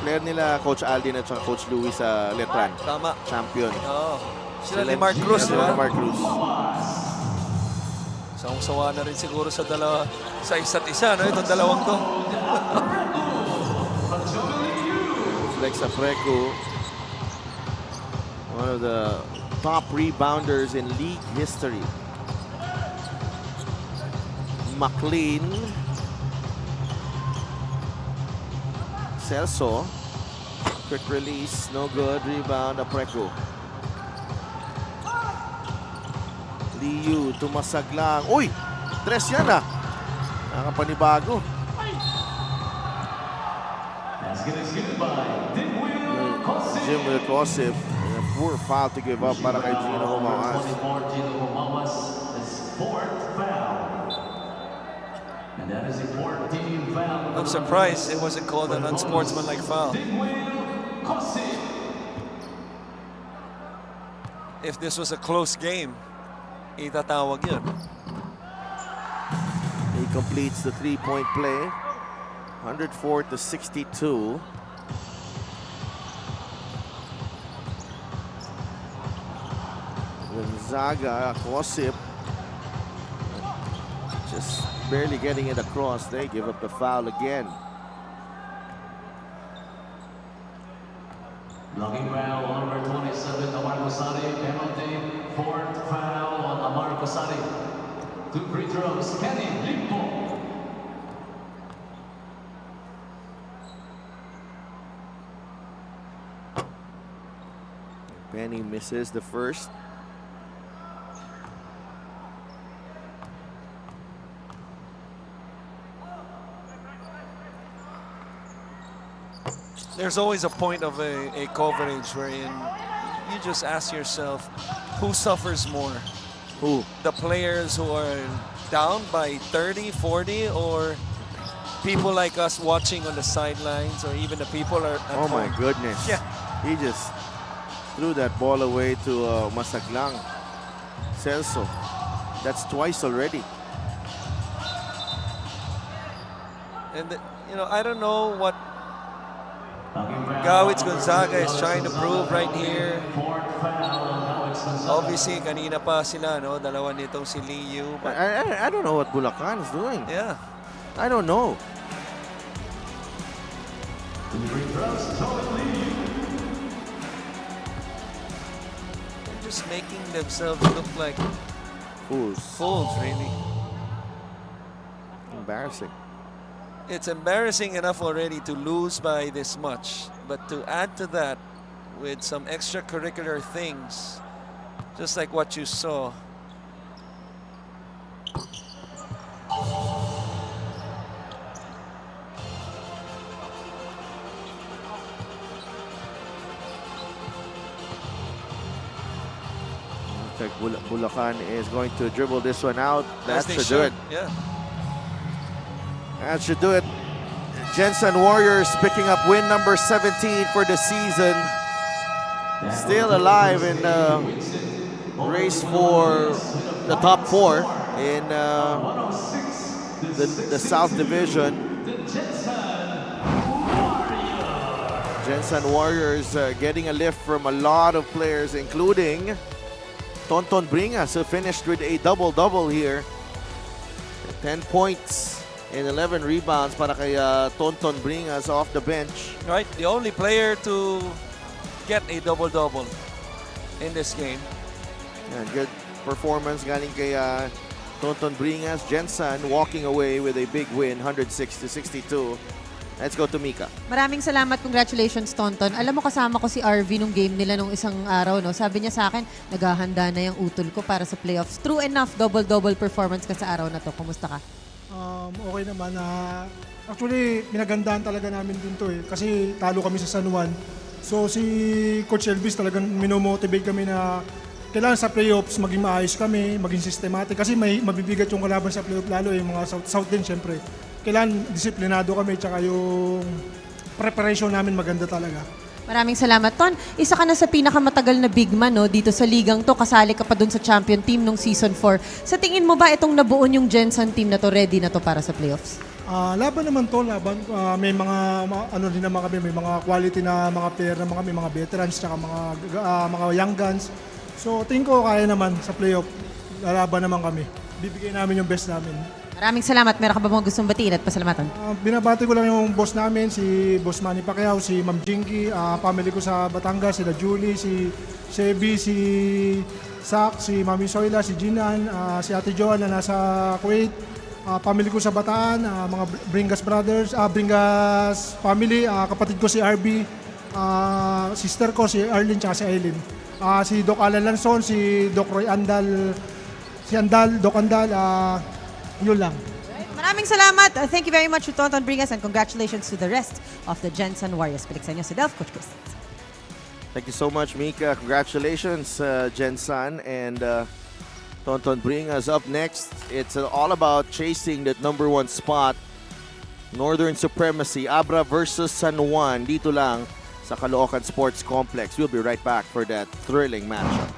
Player nila Coach Aldin at saka Coach Louis sa Letran. Tama. Champion. Oo. Sila ni Mark Cruz, di Sila ba? ni Mark Cruz. Sawang-sawa na rin siguro sa isa't isa, no? Itong dalawang to. Flex Afreco, one of the top rebounders in league history. McLean. Celso. Quick release, no good. Rebound, Afreco. Liu, tumasag lang. Uy! Tres yan ah! Nakapanibago. Jim Wilcosip. A poor foul to give up para kay Gino Humawas. I'm surprised it wasn't called an unsportsmanlike foul. If this was a close game, itatawag yun. He completes the three-point play. 104-62. Gonzaga, Kosip. Just barely getting it across. They give up the foul again. Blocking foul on number 27, Amar Kosari. Penalty, fourth foul on Amar Kosari. 2 free throws, Kenny Limpo. Penny misses the first. There's always a point of a coverage wherein you just ask yourself, who suffers more? Who? The players who are down by 30, 40, or people like us watching on the sidelines, or even the people at Oh my home? goodness. Yeah. He just threw that ball away to Masaglang. Celso. That's twice already. And, you know, I don't know what Gawitz Gonzaga is trying to prove right here. Obviously, kanina pa sila, no? Dalawa nitong si Liu. But I don't know what Bulacan is doing. yeah. I don't know. They're just making themselves look like Fools. fools, really. Embarrassing. It's embarrassing enough already to lose by this much, but to add to that with some extracurricular things, just like what you saw. Looks like Bulacan is going to dribble this one out. That As they should do it. Yeah. That should do it. Gensan Warriors picking up win number 17 for the season. Still alive in the race for the top four in the South Division. Gensan Warriors getting a lift from a lot of players, including Tonton Bringas, who finished with a double-double here. 10 points and 11 rebounds para kay Tonton Bringas off the bench. Right, the only player to get a double-double in this game. And good performance galing kay Tonton Bringas. Gensan walking away with a big win, 106-62. Let's go to Mika. Maraming salamat. Congratulations, Tonton. Alam mo, kasama ko si RV nung game nila nung isang araw, no? Sabi niya sa akin, naghahanda na yung utol ko para sa playoffs. True enough, double-double performance ka sa araw na to. Kumusta ka? Okay naman. Actually, pinagandaan talaga namin din to eh. Kasi talo kami sa San Juan. So si Coach Elvis talagang minomotivate kami na kailangan sa playoffs maging maayos kami, maging systematic. Kasi may mabibigat yung kalaban sa playoff, lalo yung mga South din syempre. Kailangan disiplinado kami, tsaka yung preparation namin maganda talaga. Maraming salamat, Ton. Isa ka na sa pinakamatagal na big man, no, dito sa ligang to. Kasali ka pa dun sa champion team nung season 4. Sa tingin mo ba itong nabuo yung Gensan team na to, ready na to para sa playoffs? Laban naman to, laban. May mga ano din naman kami, may mga quality na mga player naman kami, mga veterans, tsaka mga young guns. So tingin ko kaya naman sa playoff, lalaban naman kami. Bibigay namin yung best namin. Maraming salamat. Meron ka ba mga gustong batiin at pasalamatan? Binabati ko lang yung boss namin, si Boss Manny Pacquiao, si Ma'am Jinky, family ko sa Batangas, sila Julie, si Sebi, si Sak, si Mami Soyla, si Jinan, si Ate Joan na nasa Kuwait, family ko sa Bataan, mga Bringas brothers, Bringas family, kapatid ko si RB, sister ko si Arlene tsaka si Aileen, si Doc Alan Lanson, si Doc Roy Andal, si Andal, Doc Andal, yun lang. Maraming salamat. Thank you very much to Tonton Bringas and congratulations to the rest of the Gensan Warriors. Balik sa inyo si Delph, Coach Chris. Thank you so much, Mika. Congratulations, Gensan and Tonton Bringas. Up next, it's all about chasing that number 1 spot. Northern Supremacy, Abra versus San Juan. Dito lang sa Caloocan Sports Complex. We'll be right back for that thrilling matchup.